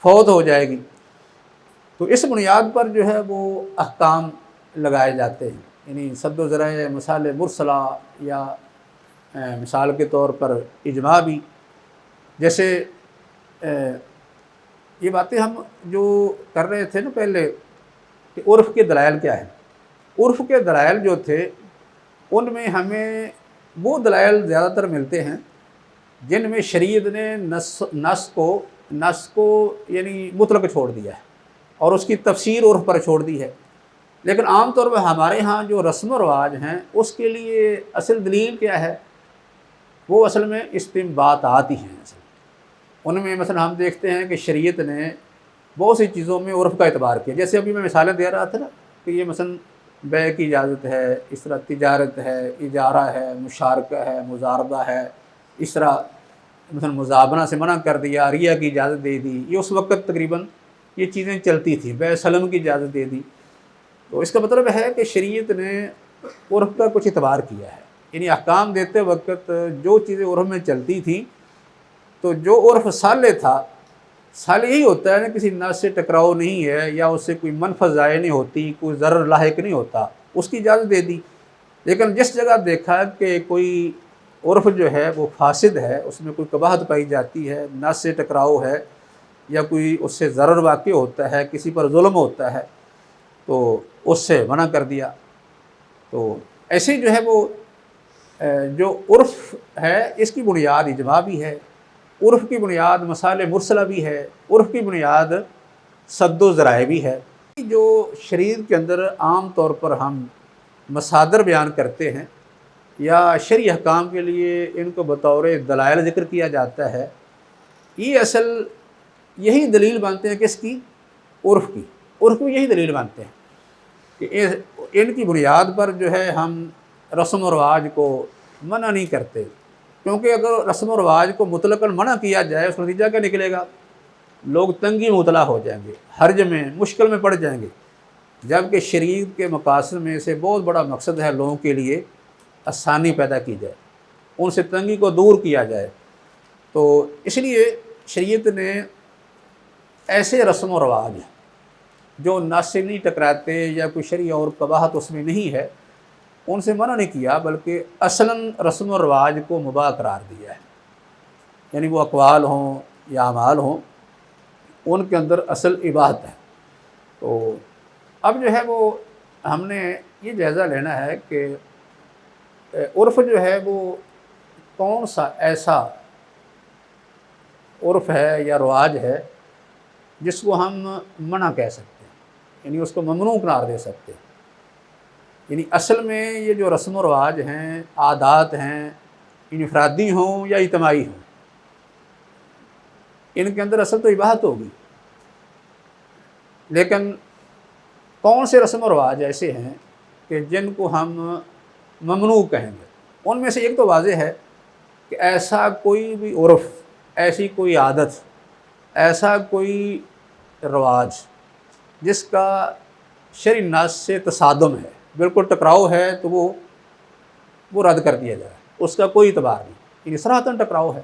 فوت ہو جائے گی۔ تو اس بنیاد پر جو ہے وہ احکام لگائے جاتے ہیں، یعنی سد و ذرائع، مسائل مرسلہ، یا مثال کے طور پر اجماع بھی۔ جیسے یہ باتیں ہم جو کر رہے تھے نا پہلے کہ عرف کے دلائل کیا ہیں، عرف کے دلائل جو تھے ان میں ہمیں وہ دلائل زیادہ تر ملتے ہیں جن میں شریعت نے نص کو یعنی مطلق چھوڑ دیا ہے اور اس کی تفسیر عرف پر چھوڑ دی ہے۔ لیکن عام طور پر ہمارے ہاں جو رسم و رواج ہیں اس کے لیے اصل دلیل کیا ہے؟ وہ اصل میں استنباطات ہی ہیں۔ ان میں مثلا ہم دیکھتے ہیں کہ شریعت نے بہت سی چیزوں میں عرف کا اعتبار کیا، جیسے ابھی میں مثالیں دے رہا تھا نا کہ یہ مثلا بیع کی اجازت ہے، اس طرح تجارت ہے، اجارہ ہے، مشارکہ ہے، مزاربہ ہے، اس طرح مثلا مزابنہ سے منع کر دیا، ریا کی اجازت دے دی، یہ اس وقت تقریباً یہ چیزیں چلتی تھیں، بیع سلم کی اجازت دے دی. تو اس کا مطلب ہے کہ شریعت نے عرف کا کچھ اعتبار کیا ہے. یعنی احکام دیتے وقت جو چیزیں عرف میں چلتی تھیں، تو جو عرف صالح تھا، صالح یہی ہوتا ہے نا، کسی نص سے ٹکراؤ نہیں ہے، یا اس سے کوئی منفعت ضائع نہیں ہوتی، کوئی ضرر لاحق نہیں ہوتا، اس کی اجازت دے دی. لیکن جس جگہ دیکھا کہ کوئی عرف جو ہے وہ فاسد ہے، اس میں کوئی قباحت پائی جاتی ہے، نص سے ٹکراؤ ہے، یا کوئی اس سے ضرر واقع ہوتا ہے، کسی پر ظلم ہوتا ہے، تو اس سے منع کر دیا. تو ایسے جو ہے وہ جو عرف ہے، اس کی بنیاد اجماع بھی ہے، عرف کی بنیاد مصالح مرسلہ بھی ہے، عرف کی بنیاد سد و ذرائع بھی ہے. جو شریعت کے اندر عام طور پر ہم مصادر بیان کرتے ہیں یا شرعی احکام کے لیے ان کو بطور دلائل ذکر کیا جاتا ہے، یہ اصل یہی دلیل مانتے ہیں کس کی؟ عرف کی. عرف کی یہی دلیل مانتے ہیں کہ ان کی بنیاد پر جو ہے ہم رسم و رواج کو منع نہیں کرتے. کیونکہ اگر رسم و رواج کو مطلقاً منع کیا جائے، اس کا نتیجہ کیا نکلے گا؟ لوگ تنگی میں مبتلا ہو جائیں گے، حرج میں، مشکل میں پڑ جائیں گے. جبکہ شریعت کے مقاصد میں سے بہت بڑا مقصد ہے لوگوں کے لیے آسانی پیدا کی جائے، ان سے تنگی کو دور کیا جائے. تو اس لیے شریعت نے ایسے رسم و رواج جو نص سے نہیں ٹکراتے یا کوئی شرعی اور قباحت اس میں نہیں ہے، ان سے منع نہیں کیا، بلکہ اصلاً رسم و رواج کو مباح قرار دیا ہے. یعنی وہ اقوال ہوں یا اعمال ہوں، ان کے اندر اصل اباحت ہے. تو اب جو ہے وہ ہم نے یہ جائزہ لینا ہے کہ عرف جو ہے وہ کون سا ایسا عرف ہے یا رواج ہے جس کو ہم منع کہہ سکتے ہیں، یعنی اس کو ممنوع قرار دے سکتے ہیں. یعنی اصل میں یہ جو رسم و رواج ہیں، عادات ہیں، انفرادی ہوں یا اجتماعی ہوں، ان کے اندر اصل تو اباحت ہوگی. لیکن کون سے رسم و رواج ایسے ہیں کہ جن کو ہم ممنوع کہیں گے؟ ان میں سے ایک تو واضح ہے کہ ایسا کوئی بھی عرف، ایسی کوئی عادت، ایسا کوئی رواج جس کا شرعی نص سے تصادم ہے، بالکل ٹکراؤ ہے، تو وہ رد کر دیا جائے، اس کا کوئی اعتبار نہیں. یعنی صراحتاً ٹکراؤ ہے.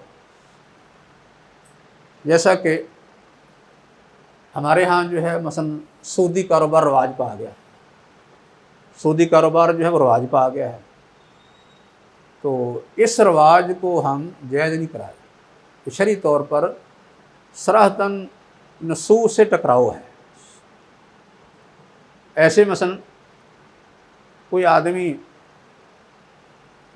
جیسا کہ ہمارے ہاں جو ہے مثلا سودی کاروبار رواج پا آ گیا، سودی کاروبار جو ہے وہ رواج پا آ گیا ہے. تو اس رواج کو ہم جائز نہیں کرائے، شرعی طور پر صراحتاً نصوص سے ٹکراؤ ہے. ایسے مثلا کوئی آدمی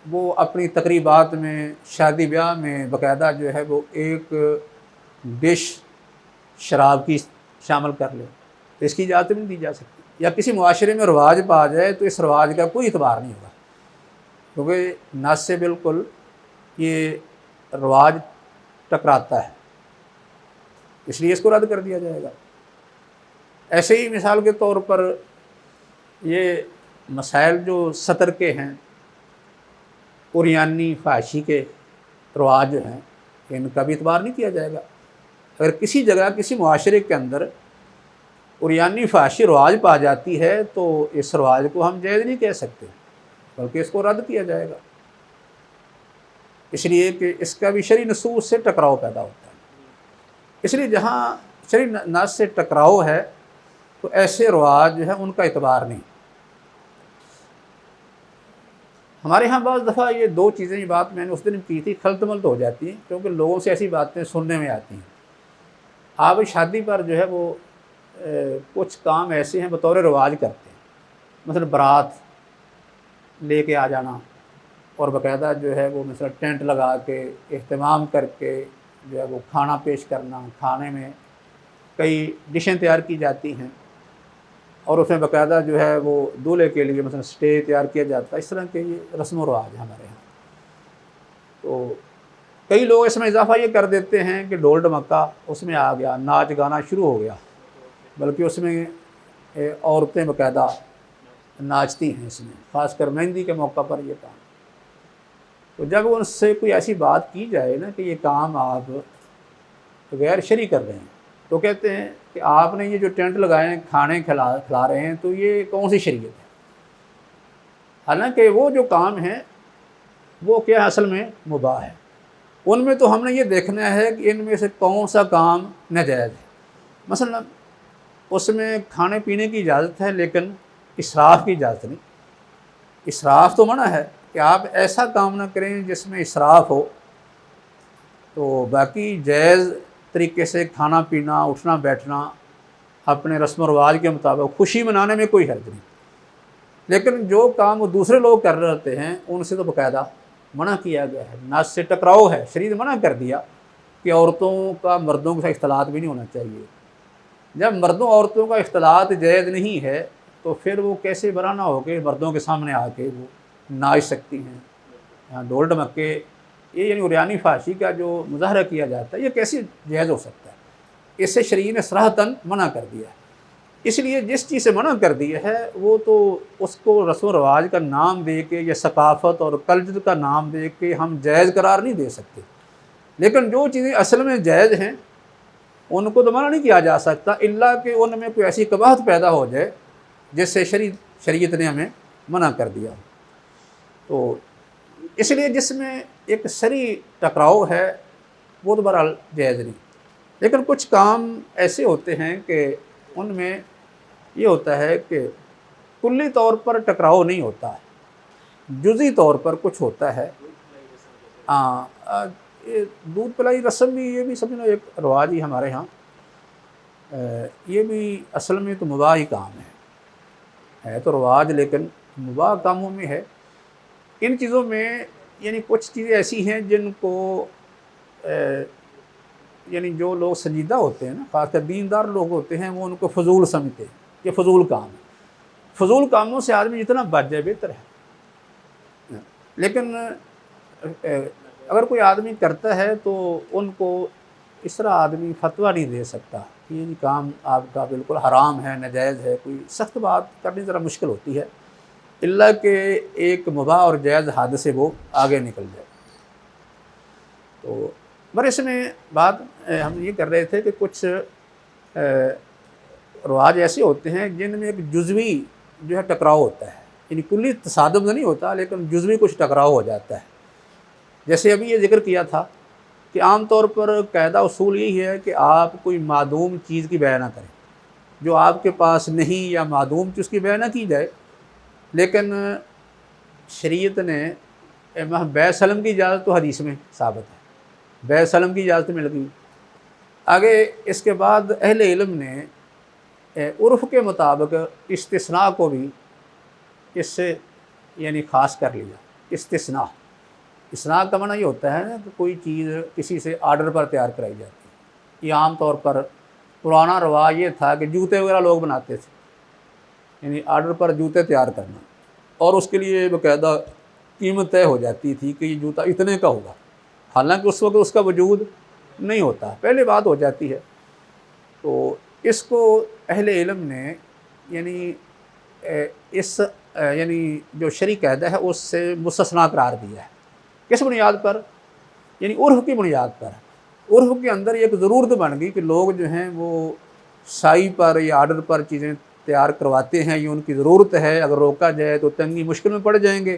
وہ اپنی تقریبات میں، شادی بیاہ میں باقاعدہ جو ہے وہ ایک ڈش شراب کی شامل کر لے، تو اس کی اجازت نہیں دی جا سکتی. یا کسی معاشرے میں رواج پا جائے تو اس رواج کا کوئی اعتبار نہیں ہوگا، کیونکہ نص سے بالکل یہ رواج ٹکراتا ہے، اس لیے اس کو رد کر دیا جائے گا. ایسے ہی مثال کے طور پر یہ مسائل جو سطر کے ہیں، قریانی فحاشی کے رواج جو ہیں، ان کا بھی اعتبار نہیں کیا جائے گا. اگر کسی جگہ، کسی معاشرے کے اندر قریانی فحاشی رواج پا جاتی ہے تو اس رواج کو ہم جائز نہیں کہہ سکتے، بلکہ اس کو رد کیا جائے گا، اس لیے کہ اس کا بھی شرعی نصوص سے ٹکراؤ پیدا ہوتا ہے. اس لیے جہاں شرعی نص سے ٹکراؤ ہے تو ایسے رواج جو ہے ان کا اعتبار نہیں. ہمارے ہاں بعض دفعہ یہ دو چیزیں، یہ بات میں نے اس دن کی تھی، خلط ملط ہو جاتی ہیں، کیونکہ لوگوں سے ایسی باتیں سننے میں آتی ہیں. آپ شادی پر جو ہے وہ کچھ کام ایسے ہیں بطور رواج کرتے ہیں، مثلا بارات لے کے آ جانا، اور باقاعدہ جو ہے وہ مثلا ٹینٹ لگا کے اہتمام کر کے جو ہے وہ کھانا پیش کرنا. کھانے میں کئی ڈشیں تیار کی جاتی ہیں، اور اس میں باقاعدہ جو ہے وہ دولہے کے لیے مثلا اسٹیج تیار کیا جاتا ہے. اس طرح کے یہ رسم و رواج ہیں ہمارے یہاں. تو کئی لوگ اس میں اضافہ یہ کر دیتے ہیں کہ ڈھول ڈھمکا اس میں آ گیا، ناچ گانا شروع ہو گیا، بلکہ اس میں عورتیں باقاعدہ ناچتی ہیں. اس میں خاص کر مہندی کے موقع پر یہ کام. تو جب ان سے کوئی ایسی بات کی جائے نا کہ یہ کام آپ غیر شرعی کر رہے ہیں، تو کہتے ہیں کہ آپ نے یہ جو ٹینٹ لگائے ہیں کھانے کھلا رہے ہیں تو یہ کون سی شریعت ہے؟ حالانکہ وہ جو کام ہیں وہ کیا اصل میں مباح ہے۔ ان میں تو ہم نے یہ دیکھنا ہے کہ ان میں سے کون سا کام ناجائز ہے۔ مثلا اس میں کھانے پینے کی اجازت ہے لیکن اسراف کی اجازت نہیں۔ اسراف تو منع ہے کہ آپ ایسا کام نہ کریں جس میں اسراف ہو، تو باقی جائز طریقے سے کھانا پینا، اٹھنا بیٹھنا اپنے رسم و رواج کے مطابق خوشی منانے میں کوئی حرج نہیں۔ لیکن جو کام وہ دوسرے لوگ کر رہے ہوتے ہیں ان سے تو باقاعدہ منع کیا گیا ہے، نس سے ٹکراؤ ہے، شریعت منع کر دیا کہ عورتوں کا مردوں کے ساتھ اختلاط بھی نہیں ہونا چاہیے۔ جب مردوں عورتوں کا اختلاط جائز نہیں ہے تو پھر وہ کیسے برہنہ ہو کے مردوں کے سامنے آ کے وہ ناچ سکتی ہیں، یہاں ڈھول ڈھمکے، یہ یعنی عریانی فحاشی کا جو مظاہرہ کیا جاتا ہے یہ کیسے جائز ہو سکتا ہے؟ اس سے شریعت نے صراحتاً منع کر دیا ہے۔ اس لیے جس چیز سے منع کر دیا ہے وہ تو اس کو رسم و رواج کا نام دے کے یا ثقافت اور کلچر کا نام دے کے ہم جائز قرار نہیں دے سکتے، لیکن جو چیزیں اصل میں جائز ہیں ان کو تو منع نہیں کیا جا سکتا الا کہ ان میں کوئی ایسی قباحت پیدا ہو جائے جس سے شریعت نے ہمیں منع کر دیا۔ تو اس لیے جس میں ایک شرعی ٹکراؤ ہے وہ تو بہرحال جائز نہیں، لیکن کچھ کام ایسے ہوتے ہیں کہ ان میں یہ ہوتا ہے کہ کلی طور پر ٹکراؤ نہیں ہوتا ہے، جزئی طور پر کچھ ہوتا ہے۔ یہ دودھ پلائی رسم بھی یہ بھی سمجھنا ایک رواج ہی ہمارے ہاں، یہ بھی اصل میں تو مباح ہی کام ہے تو رواج لیکن مباح کاموں میں ہے۔ ان چیزوں میں یعنی کچھ چیزیں ایسی ہیں جن کو یعنی جو لوگ سنجیدہ ہوتے ہیں نا، خاص کر دیندار لوگ ہوتے ہیں، وہ ان کو فضول سمجھتے ہیں، یہ فضول کام ہے۔ فضول کاموں سے آدمی جتنا بچ جائے بہتر ہے، لیکن اگر کوئی آدمی کرتا ہے تو ان کو اس طرح آدمی فتویٰ نہیں دے سکتا کہ یہ کام آپ کا بالکل حرام ہے، ناجائز ہے۔ کوئی سخت بات کرنی ذرا مشکل ہوتی ہے الا کہ ایک مباح اور جائز حد سے وہ آگے نکل جائے۔ تو اس میں بات ہم یہ کر رہے تھے کہ کچھ رواج ایسے ہوتے ہیں جن میں ایک جزوی جو ہے ٹکراؤ ہوتا ہے، یعنی کلی تصادم تو نہیں ہوتا لیکن جزوی کچھ ٹکراؤ ہو جاتا ہے۔ جیسے ابھی یہ ذکر کیا تھا کہ عام طور پر قاعدہ اصول یہی ہے کہ آپ کوئی معدوم چیز کی بیع نہ کریں، جو آپ کے پاس نہیں یا معدوم چیز کی بیع نہ کی جائے، لیکن شریعت نے بیع سلم کی اجازت تو حدیث میں ثابت ہے، بیع سلم کی اجازت مل گئی۔ آگے اس کے بعد اہل علم نے عرف کے مطابق استثناء کو بھی اس سے یعنی خاص کر لیا۔ استثناء کا معنی یہ ہوتا ہے کہ کوئی چیز کسی سے آرڈر پر تیار کرائی جاتی ہے۔ یہ عام طور پر پرانا رواج یہ تھا کہ جوتے وغیرہ لوگ بناتے تھے، یعنی آرڈر پر جوتے تیار کرنا، اور اس کے لیے باقاعدہ قیمت طے ہو جاتی تھی کہ یہ جوتا اتنے کا ہوگا، حالانکہ اس وقت اس کا وجود نہیں ہوتا، پہلے بات ہو جاتی ہے۔ تو اس کو اہل علم نے یعنی اس یعنی جو شرعی قاعدہ ہے اس سے مستثنیٰ قرار دیا ہے۔ کس بنیاد پر؟ یعنی عرف کی بنیاد پر۔ عرف کے اندر ایک ضرورت بن گئی کہ لوگ جو ہیں وہ سائی پر یا آرڈر پر چیزیں تیار کرواتے ہیں، یہ ان کی ضرورت ہے، اگر روکا جائے تو تنگی مشکل میں پڑ جائیں گے،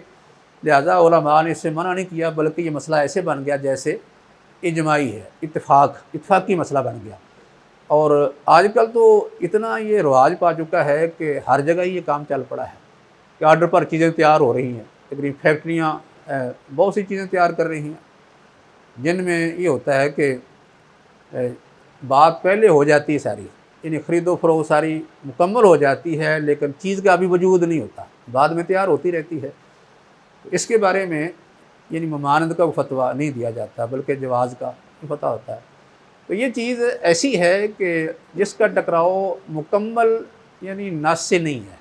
لہذا علماء نے اس سے منع نہیں کیا، بلکہ یہ مسئلہ ایسے بن گیا جیسے اجماعی ہے، اتفاقی مسئلہ بن گیا۔ اور آج کل تو اتنا یہ رواج پا چکا ہے کہ ہر جگہ یہ کام چل پڑا ہے کہ آرڈر پر چیزیں تیار ہو رہی ہیں، تقریباً فیکٹریاں بہت سی چیزیں تیار کر رہی ہیں جن میں یہ ہوتا ہے کہ بات پہلے ہو جاتی ہے ساری، یعنی خرید و فروخت ساری مکمل ہو جاتی ہے لیکن چیز کا ابھی وجود نہیں ہوتا، بعد میں تیار ہوتی رہتی ہے۔ اس کے بارے میں یعنی ممانعت کا فتویٰ نہیں دیا جاتا بلکہ جواز کا فتویٰ ہوتا ہے۔ تو یہ چیز ایسی ہے کہ جس کا ٹکراؤ مکمل یعنی نص سے نہیں ہے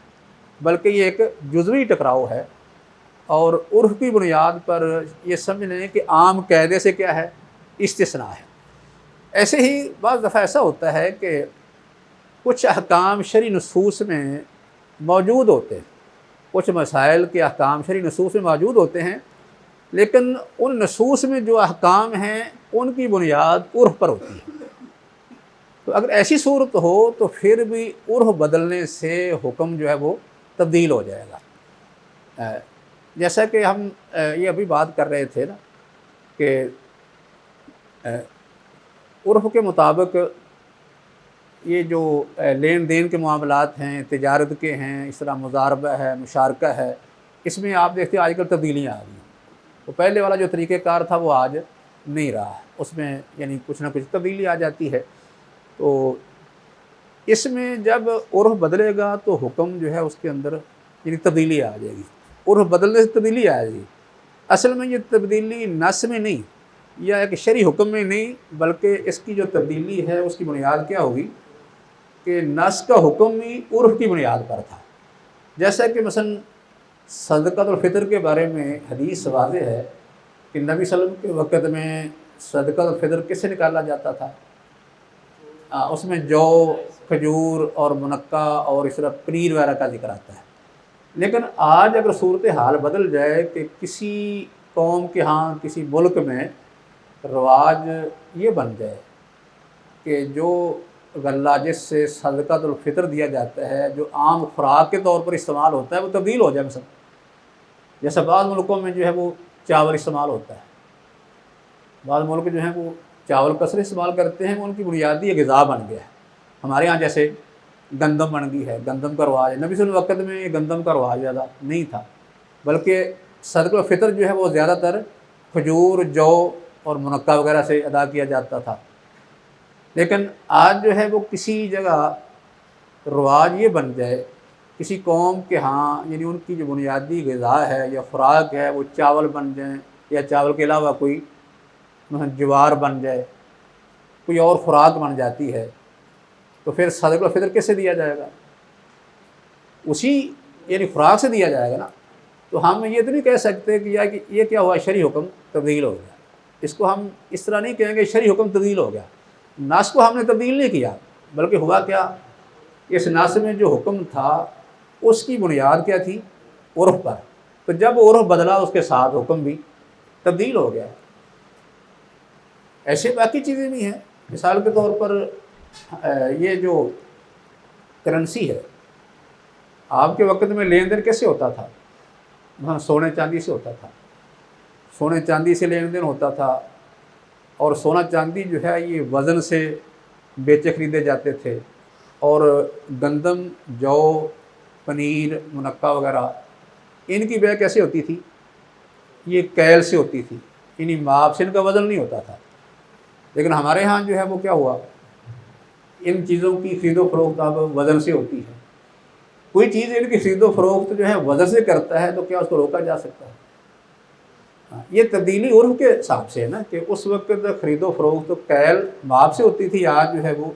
بلکہ یہ ایک جزوی ٹکراؤ ہے، اور عرف کی بنیاد پر یہ سمجھ لیں کہ عام قاعدے سے کیا ہے، استثناء ہے۔ ایسے ہی بعض دفعہ ایسا ہوتا ہے کہ کچھ احکام شرعی نصوص میں موجود ہوتے ہیں، کچھ مسائل کے احکام شرعی نصوص میں موجود ہوتے ہیں لیکن ان نصوص میں جو احکام ہیں ان کی بنیاد عرف پر ہوتی ہے۔ تو اگر ایسی صورت ہو تو پھر بھی عرف بدلنے سے حکم جو ہے وہ تبدیل ہو جائے گا۔ جیسا کہ ہم یہ ابھی بات کر رہے تھے نا کہ عرف کے مطابق یہ جو لین دین کے معاملات ہیں، تجارت کے ہیں، اس طرح مضاربہ ہے، مشارکہ ہے، اس میں آپ دیکھتے ہیں آج کل تبدیلیاں آ گئی ہیں۔ تو پہلے والا جو طریقہ کار تھا وہ آج نہیں رہا ہے، اس میں یعنی کچھ نہ کچھ تبدیلی آ جاتی ہے۔ تو اس میں جب عرف بدلے گا تو حکم جو ہے اس کے اندر یعنی تبدیلی آ جائے گی، عرف بدلنے سے تبدیلی آئے گی۔ اصل میں یہ تبدیلی نص میں نہیں یا ایک شرعی حکم میں نہیں، بلکہ اس کی جو تبدیلی ہے اس کی بنیاد کیا ہوگی کہ نص کا حکم ہی عرف کی بنیاد پر تھا۔ جیسا کہ مثلا صدقۃ الفطر کے بارے میں حدیث واضح ہے کہ نبی صلی اللہ علیہ وسلم کے وقت میں صدقۃ الفطر کس سے نکالا جاتا تھا؟ اس میں جو، کھجور اور منقع اور اس طرح پنیر وغیرہ کا ذکر آتا ہے۔ لیکن آج اگر صورتحال بدل جائے کہ کسی قوم کے ہاں کسی ملک میں رواج یہ بن جائے کہ جو غلہ جس سے صدقۃ الفطر دیا جاتا ہے، جو عام خوراک کے طور پر استعمال ہوتا ہے، وہ تبدیل ہو جائے۔ مثلا جیسے بعض ملکوں میں جو ہے وہ چاول استعمال ہوتا ہے، بعض ملک جو ہیں وہ چاول کثرت استعمال کرتے ہیں، وہ ان کی بنیادی غذا بن گیا ہے۔ ہمارے ہاں جیسے گندم بن گئی ہے، گندم کا رواج ہے۔ نبی صلی اللہ علیہ وسلم وقت میں یہ گندم کا رواج زیادہ نہیں تھا، بلکہ صدقۃ الفطر جو ہے وہ زیادہ تر کھجور، جو اور منقع وغیرہ سے ادا کیا جاتا تھا۔ لیکن آج جو ہے وہ کسی جگہ رواج یہ بن جائے کسی قوم کے ہاں، یعنی ان کی جو بنیادی غذا ہے یا خوراک ہے وہ چاول بن جائیں، یا چاول کے علاوہ کوئی جوار بن جائے، کوئی اور خوراک بن جاتی ہے، تو پھر صدقۃ الفطر کس سے دیا جائے گا؟ اسی یعنی خوراک سے دیا جائے گا نا۔ تو ہم یہ تو نہیں کہہ سکتے کہ یہ کیا ہوا، شرعی حکم تبدیل ہو گیا۔ اس کو ہم اس طرح نہیں کہیں گے شرعی حکم تبدیل ہو گیا۔ نص کو ہم نے تبدیل نہیں کیا، بلکہ ہوا کیا، اس نص میں جو حکم تھا اس کی بنیاد کیا تھی؟ عرف پر۔ تو جب عرف بدلا اس کے ساتھ حکم بھی تبدیل ہو گیا۔ ایسے باقی چیزیں بھی ہیں۔ مثال کے طور پر یہ جو کرنسی ہے، آپ کے وقت میں لین دین کیسے ہوتا تھا؟ وہاں سونے چاندی سے ہوتا تھا، سونے چاندی سے لین دین ہوتا تھا، اور سونا چاندی جو ہے یہ وزن سے بیچے خریدے جاتے تھے، اور گندم، جو، پنیر، منقع وغیرہ ان کی بیع کیسے ہوتی تھی؟ یہ کیل سے ہوتی تھی، یعنی ماپ سے ان کا وزن نہیں ہوتا تھا۔ لیکن ہمارے ہاں جو ہے وہ کیا ہوا، ان چیزوں کی خرید و فروخت اب وزن سے ہوتی ہے۔ کوئی چیز ان کی خرید و فروخت جو ہے وزن سے کرتا ہے تو کیا اس کو روکا جا سکتا ہے؟ یہ تبدیلی عرف کے حساب سے ہے نا، کہ اس وقت خرید و فروخت کیل ماپ سے ہوتی تھی، آج جو ہے وہ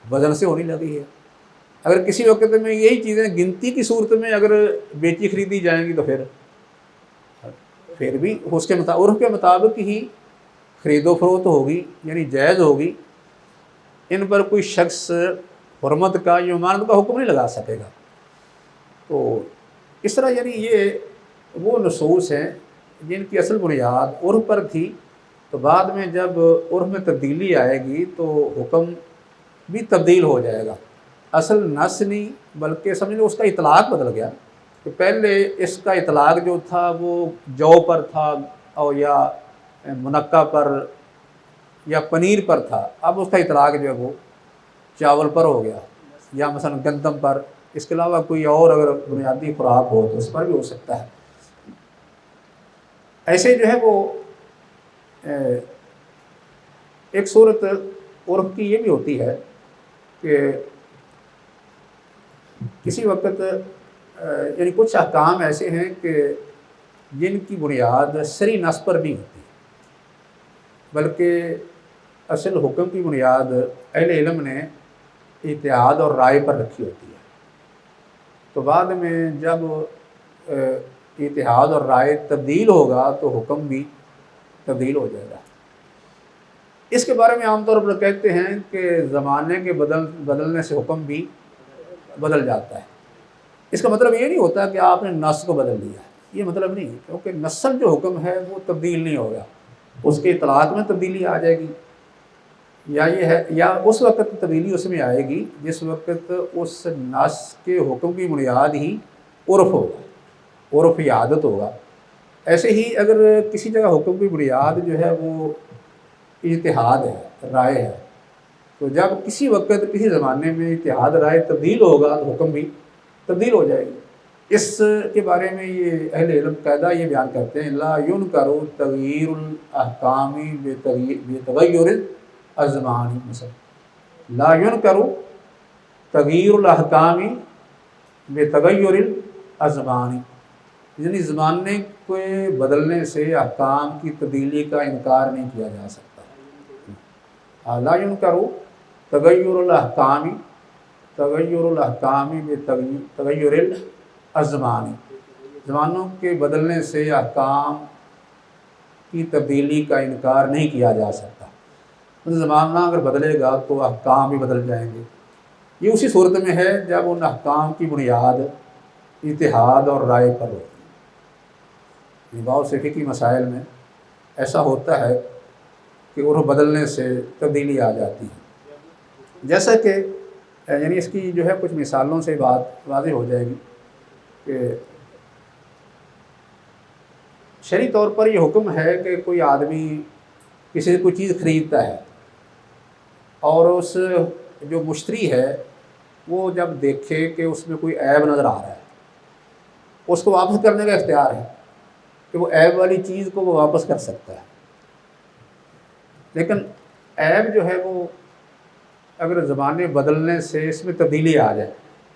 وزن سے ہونے لگی ہے۔ اگر کسی وقت میں یہی چیزیں گنتی کی صورت میں اگر بیچی خریدی جائیں گی تو پھر بھی اس کے عرف کے مطابق ہی خرید و فروخت ہوگی، یعنی جائز ہوگی۔ ان پر کوئی شخص حرمت کا یا ممانعت کا حکم نہیں لگا سکے گا۔ تو اس طرح یعنی یہ وہ نصوص ہیں جن کی اصل بنیاد عرف پر تھی، تو بعد میں جب عرف میں تبدیلی آئے گی تو حکم بھی تبدیل ہو جائے گا۔ اصل نص نہیں بلکہ سمجھ لو اس کا اطلاق بدل گیا، کہ پہلے اس کا اطلاق جو تھا وہ جو پر تھا، اور یا منقع پر یا پنیر پر تھا، اب اس کا اطلاق جو ہے وہ چاول پر ہو گیا، یا مثلا گندم پر۔ اس کے علاوہ کوئی اور اگر بنیادی خوراک ہو تو اس پر بھی ہو سکتا ہے۔ ایسے جو ہے وہ ایک صورت عرف کی یہ بھی ہوتی ہے کہ کسی وقت یعنی کچھ احکام ایسے ہیں کہ جن کی بنیاد شرعی نص پر نہیں ہوتی، بلکہ اصل حکم کی بنیاد اہل علم نے اتحاد اور رائے پر رکھی ہوتی ہے۔ تو بعد میں جب اتحاد اور رائے تبدیل ہوگا تو حکم بھی تبدیل ہو جائے گا۔ اس کے بارے میں عام طور پر کہتے ہیں کہ زمانے کے بدلنے سے حکم بھی بدل جاتا ہے۔ اس کا مطلب یہ نہیں ہوتا کہ آپ نے نص کو بدل دیا ہے، یہ مطلب نہیں ہے، کیونکہ نسل جو حکم ہے وہ تبدیل نہیں ہوگا، اس کے اطلاعات میں تبدیلی آ جائے گی، یا یہ ہے یا اس وقت تبدیلی اس میں آئے گی جس وقت اس نس کے حکم کی بنیاد ہی عرف ہوگا، عرف یا عادت ہوگا۔ ایسے ہی اگر کسی جگہ حکم کی بنیاد جو ہے وہ اجتہاد ہے، رائے ہے، تو جب کسی وقت کسی زمانے میں اجتہاد رائے تبدیل ہوگا تو حکم بھی تبدیل ہو جائے گی۔ اس کے بارے میں یہ اہل علم قاعدہ یہ بیان کرتے ہیں، لا ينکر تغییر الاحکام بتغیر الازمان، مثلا لا ينکر تغییر الاحکام بتغیر الازمان، یعنی زمانے کے بدلنے سے احکام کی تبدیلی کا انکار نہیں کیا جا سکتا۔ لا ينکر تغیر الاحکام بتغیر الازمان، زمانوں کے بدلنے سے احکام کی تبدیلی کا انکار نہیں کیا جا سکتا۔ زمانہ اگر بدلے گا تو احکام بھی بدل جائیں گے۔ یہ اسی صورت میں ہے جب ان احکام کی بنیاد اتحاد اور رائے پر ہوتی ہے۔ بہت سے فقہی مسائل میں ایسا ہوتا ہے کہ عرف بدلنے سے تبدیلی آ جاتی ہے، جیسا کہ یعنی اس کی جو ہے کچھ مثالوں سے بات واضح ہو جائے گی کہ شرعی طور پر یہ حکم ہے کہ کوئی آدمی کسی سے کوئی چیز خریدتا ہے اور اس جو مشتری ہے وہ جب دیکھے کہ اس میں کوئی عیب نظر آ رہا ہے، اس کو واپس کرنے کا اختیار ہے کہ وہ عیب والی چیز کو وہ واپس کر سکتا ہے۔ لیکن عیب جو ہے وہ اگر زمانے بدلنے سے اس میں تبدیلی آ جائے،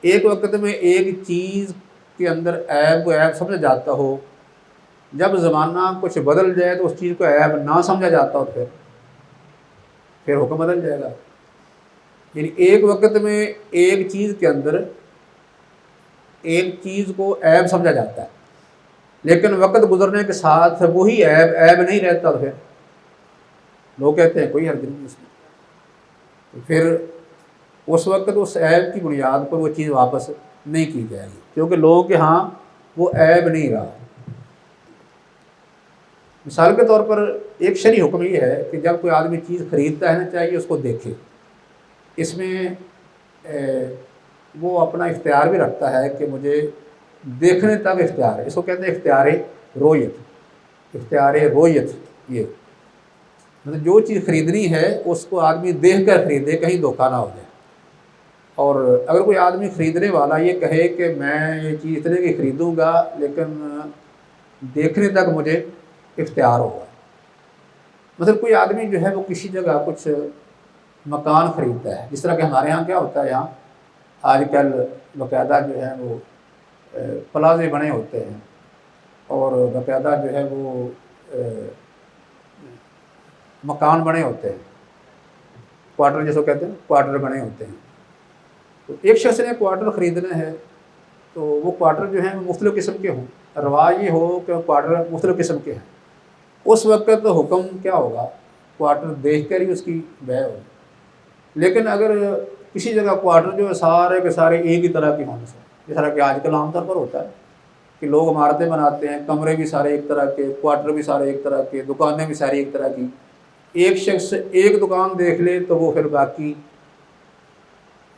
ایک وقت میں ایک چیز کے اندر عیب کو عیب سمجھا جاتا ہو، جب زمانہ کچھ بدل جائے تو اس چیز کو عیب نہ سمجھا جاتا ہو، پھر حکم بدل جائے گا۔ یعنی ایک وقت میں ایک چیز کے اندر ایک چیز کو عیب سمجھا جاتا ہے، لیکن وقت گزرنے کے ساتھ وہی عیب نہیں رہتا، تو پھر لوگ کہتے ہیں کوئی حرج نہیں اس میں، تو پھر اس وقت اس عیب کی بنیاد پر وہ چیز واپس نہیں کی جائے گی، کیونکہ لوگوں کے ہاں وہ عیب نہیں رہا۔ مثال کے طور پر ایک شرعی حکم یہ ہے کہ جب کوئی آدمی چیز خریدتا ہے نا، چاہیے اس کو دیکھے، اس میں وہ اپنا اختیار بھی رکھتا ہے کہ مجھے دیکھنے تک اختیار ہے، اس کو کہتے ہیں اختیار رویت، اختیار رویت۔ یہ مطلب جو چیز خریدنی ہے اس کو آدمی دیکھ کر خریدے، کہیں دھوکہ نہ ہو جائے۔ اور اگر کوئی آدمی خریدنے والا یہ کہے کہ میں یہ چیز اتنے کی خریدوں گا لیکن دیکھنے تک مجھے اختیار ہوگا، مطلب کوئی آدمی جو ہے وہ کسی جگہ کچھ مکان خریدتا ہے، جس طرح کہ ہمارے ہاں کیا ہوتا ہے، یہاں آج کل باقاعدہ جو ہے وہ پلازے بنے ہوتے ہیں اور باقاعدہ جو ہے وہ مکان بنے ہوتے ہیں، کوارٹر جس کو کہتے ہیں، کوارٹر بنے ہوتے ہیں۔ تو ایک شخص نے کوارٹر خریدنا ہے تو وہ کوارٹر جو ہیں مختلف قسم کے ہوں، رواج یہ ہو کہ کوارٹر مختلف قسم کے ہیں، اس وقت حکم کیا ہوگا، کوارٹر دیکھ کر ہی اس کی بیع ہوگی۔ لیکن اگر کسی جگہ کوارٹر جو ہے سارے کے سارے ایک ہی طرح کے ہوں، جس طرح کہ آج کل عام طور پر ہوتا ہے کہ لوگ عمارتیں بناتے ہیں، کمرے بھی سارے ایک طرح کے، کوارٹر بھی سارے ایک طرح کے، دکانیں بھی ساری ایک طرح کی، ایک شخص ایک دکان دیکھ لے تو وہ پھر باقی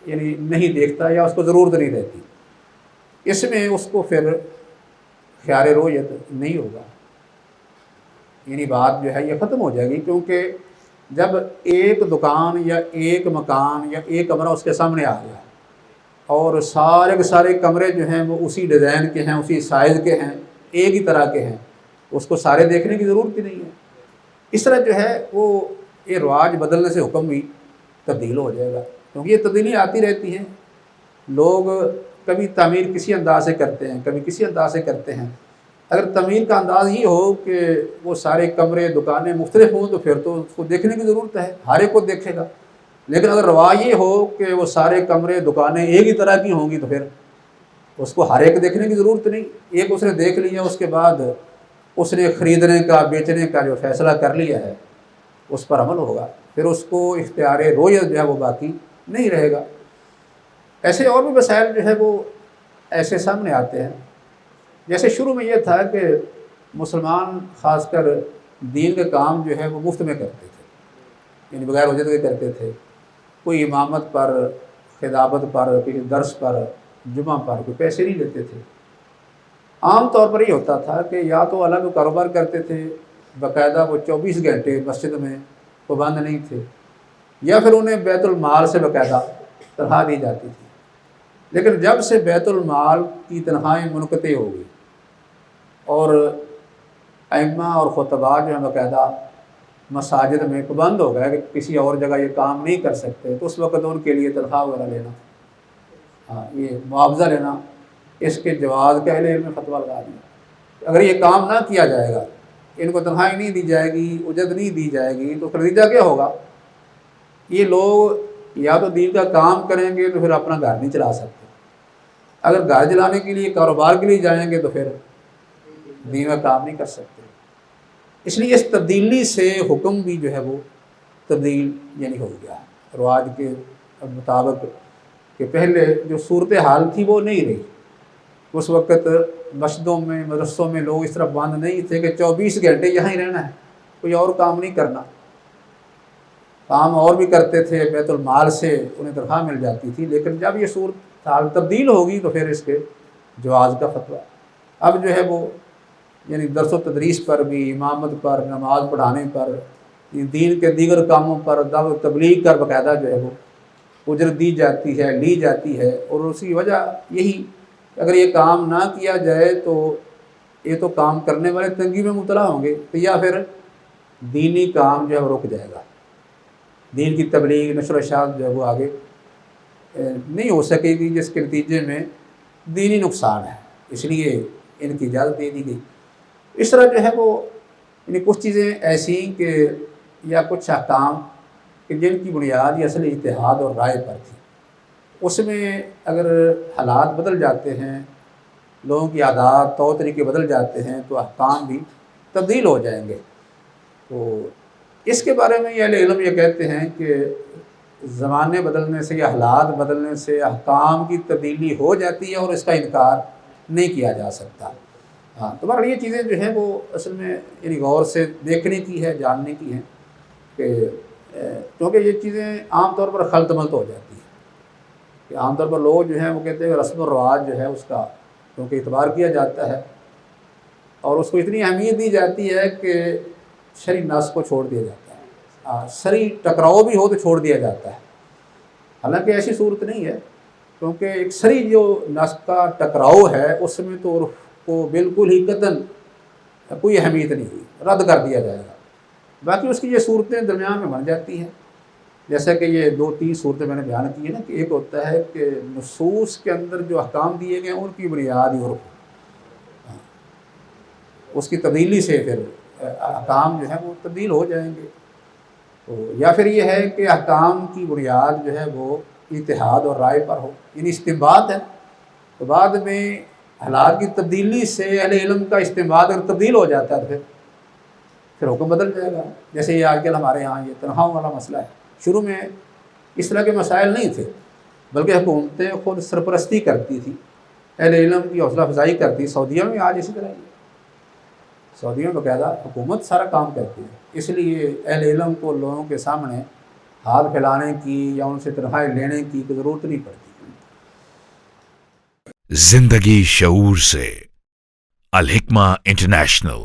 یعنی نہیں دیکھتا یا اس کو ضرورت نہیں رہتی، اس میں اس کو پھر خیار رویت نہیں ہوگا، یعنی بات جو ہے یہ ختم ہو جائے گی، کیونکہ جب ایک دکان یا ایک مکان یا ایک کمرہ اس کے سامنے آ گیا اور سارے کے سارے کمرے جو ہیں وہ اسی ڈیزائن کے ہیں، اسی سائز کے ہیں، ایک ہی طرح کے ہیں، اس کو سارے دیکھنے کی ضرورت ہی نہیں ہے۔ اس طرح جو ہے وہ یہ رواج بدلنے سے حکم بھی تبدیل ہو جائے گا، کیونکہ یہ تبدیلی آتی رہتی ہیں، لوگ کبھی تعمیر کسی انداز سے کرتے ہیں، کبھی کسی انداز سے کرتے ہیں۔ اگر تعمیر کا انداز یہ ہو کہ وہ سارے کمرے دکانیں مختلف ہوں تو پھر تو اس کو دیکھنے کی ضرورت ہے، ہر ایک کو دیکھے گا، لیکن اگر رواج یہ ہو کہ وہ سارے کمرے دکانیں ایک ہی طرح کی ہوں گی تو پھر اس کو ہر ایک دیکھنے کی ضرورت نہیں، ایک اس نے دیکھ لیا، اس کے بعد اس نے خریدنے کا بیچنے کا جو فیصلہ کر لیا ہے اس پر عمل ہوگا، پھر اس کو اختیار رویت جو ہے وہ باقی نہیں رہے گا۔ ایسے اور بھی مسائل جو ہے وہ ایسے سامنے آتے ہیں جیسے شروع میں یہ تھا کہ مسلمان خاص کر دین کا کام جو ہے وہ مفت میں کرتے تھے، یعنی بغیر اجرت کے کرتے تھے، کوئی امامت پر، خطابت پر، کسی درس پر، جمعہ پر کوئی پیسے نہیں لیتے تھے۔ عام طور پر یہ ہوتا تھا کہ یا تو الگ کاروبار کرتے تھے، باقاعدہ وہ 24 گھنٹے مسجد میں پابند نہیں تھے، یا پھر انہیں بیت المال سے باقاعدہ تنخواہ دی جاتی تھی۔ لیکن جب سے بیت المال کی تنخواہیں منقطع ہو گئی اور ائمہ اور خطباء جو ہیں باقاعدہ مساجد میں پابند ہو گئے کہ کسی اور جگہ یہ کام نہیں کر سکتے، تو اس وقت ان کے لیے تنخواہ وغیرہ لینا، یہ معاوضہ لینا، اس کے جواز کا اہل علم نے فتویٰ لگا دیا۔ اگر یہ کام نہ کیا جائے گا، ان کو تنخواہ نہیں دی جائے گی، اجرت نہیں دی جائے گی، تو پھر نتیجہ کیا ہوگا؟ یہ لوگ یا تو دین کا کام کریں گے تو پھر اپنا گھر نہیں چلا سکتے، اگر گھر چلانے کے لیے، کاروبار کے لیے جائیں گے تو پھر دین کا کام نہیں کر سکتے۔ اس لیے اس تبدیلی سے حکم بھی جو ہے وہ تبدیل یعنی ہو گیا رواج کے مطابق، کہ پہلے جو صورتحال تھی وہ نہیں رہی۔ اس وقت مسجدوں میں، مدرسوں میں لوگ اس طرح بند نہیں تھے کہ 24 گھنٹے یہاں ہی رہنا ہے، کوئی اور کام نہیں کرنا، کام اور بھی کرتے تھے، بیت المال سے انہیں تنخواہ مل جاتی تھی۔ لیکن جب یہ صورتحال تبدیل ہوگی تو پھر اس کے جواز کا فتویٰ اب جو ہے وہ یعنی درس و تدریس پر بھی، امامت پر، نماز پڑھانے پر، دین کے دیگر کاموں پر، دعوت تبلیغ کر باقاعدہ جو ہے وہ اجرت دی جاتی ہے، لی جاتی ہے۔ اور اس کی وجہ یہی، اگر یہ کام نہ کیا جائے تو یہ تو کام کرنے والے تنگی میں مبتلا ہوں گے، تو یا پھر دینی کام جو ہے وہ رک جائے گا، دین کی تبلیغ، نشر و اشاعت جو ہے وہ آگے نہیں ہو سکے گی، جس کے نتیجے میں دینی نقصان ہے۔ اس لیے ان کی اجازت دے دی گئی۔ اس طرح جو ہے وہ یعنی کچھ چیزیں ایسی کہ یا کچھ احکام کہ جن کی بنیاد یہ اصل اجتہاد اور رائے پر تھی، اس میں اگر حالات بدل جاتے ہیں، لوگوں کی عادات، طور طریقے بدل جاتے ہیں، تو احکام بھی تبدیل ہو جائیں گے۔ تو اس کے بارے میں یہ اہل علم یہ کہتے ہیں کہ زمانے بدلنے سے یا حالات بدلنے سے احکام کی تبدیلی ہو جاتی ہے اور اس کا انکار نہیں کیا جا سکتا۔ تو بہرحال یہ چیزیں جو ہیں وہ اصل میں یعنی غور سے دیکھنے کی ہے، جاننے کی ہیں، کہ کیونکہ یہ چیزیں عام طور پر خلط ملط ہو جاتی ہیں، کہ عام طور پر لوگ جو ہیں وہ کہتے ہیں کہ رسم و رواج جو ہے اس کا کیونکہ اعتبار کیا جاتا ہے اور اس کو اتنی اہمیت دی جاتی ہے کہ شرعی نص کو چھوڑ دیا جاتا ہے، شرعی ٹکراؤ بھی ہو تو چھوڑ دیا جاتا ہے۔ حالانکہ ایسی صورت نہیں ہے، کیونکہ ایک شرعی جو نص کا ٹکراؤ ہے اس میں تو عرف کو بالکل ہی قطعاً کوئی اہمیت نہیں ہوئی، رد کر دیا جائے گا۔ باقی اس کی یہ صورتیں درمیان میں بن جاتی ہیں، جیسا کہ یہ 2-3 صورتیں میں نے بیان کی ہیں نا، کہ ایک ہوتا ہے کہ نصوص کے اندر جو احکام دیے گئے ہیں ان کی بنیاد عرف، اس کی تبدیلی سے پھر احکام جو ہے وہ تبدیل ہو جائیں گے۔ تو یا پھر یہ ہے کہ احکام کی بنیاد جو ہے وہ اتحاد اور رائے پر ہو، یعنی استنباط ہے، تو بعد میں حالات کی تبدیلی سے اہل علم کا استنباط اگر تبدیل ہو جاتا ہے تو پھر حکم بدل جائے گا۔ جیسے یہ آج کل ہمارے ہاں یہ تنخواہوں والا مسئلہ ہے، شروع میں اس طرح کے مسائل نہیں تھے، بلکہ حکومتیں خود سرپرستی کرتی تھی، اہل علم کی حوصلہ افزائی کرتی۔ سعودیہ میں آج اسی طرح ہے، سعودیہ میں باقاعدہ حکومت سارا کام کرتی ہے، اس لیے اہل علم کو لوگوں کے سامنے ہاتھ پھیلانے کی یا ان سے تنخواہیں لینے کی ضرورت نہیں پڑتی۔ زندگی شعور سے، الحکمہ انٹرنیشنل۔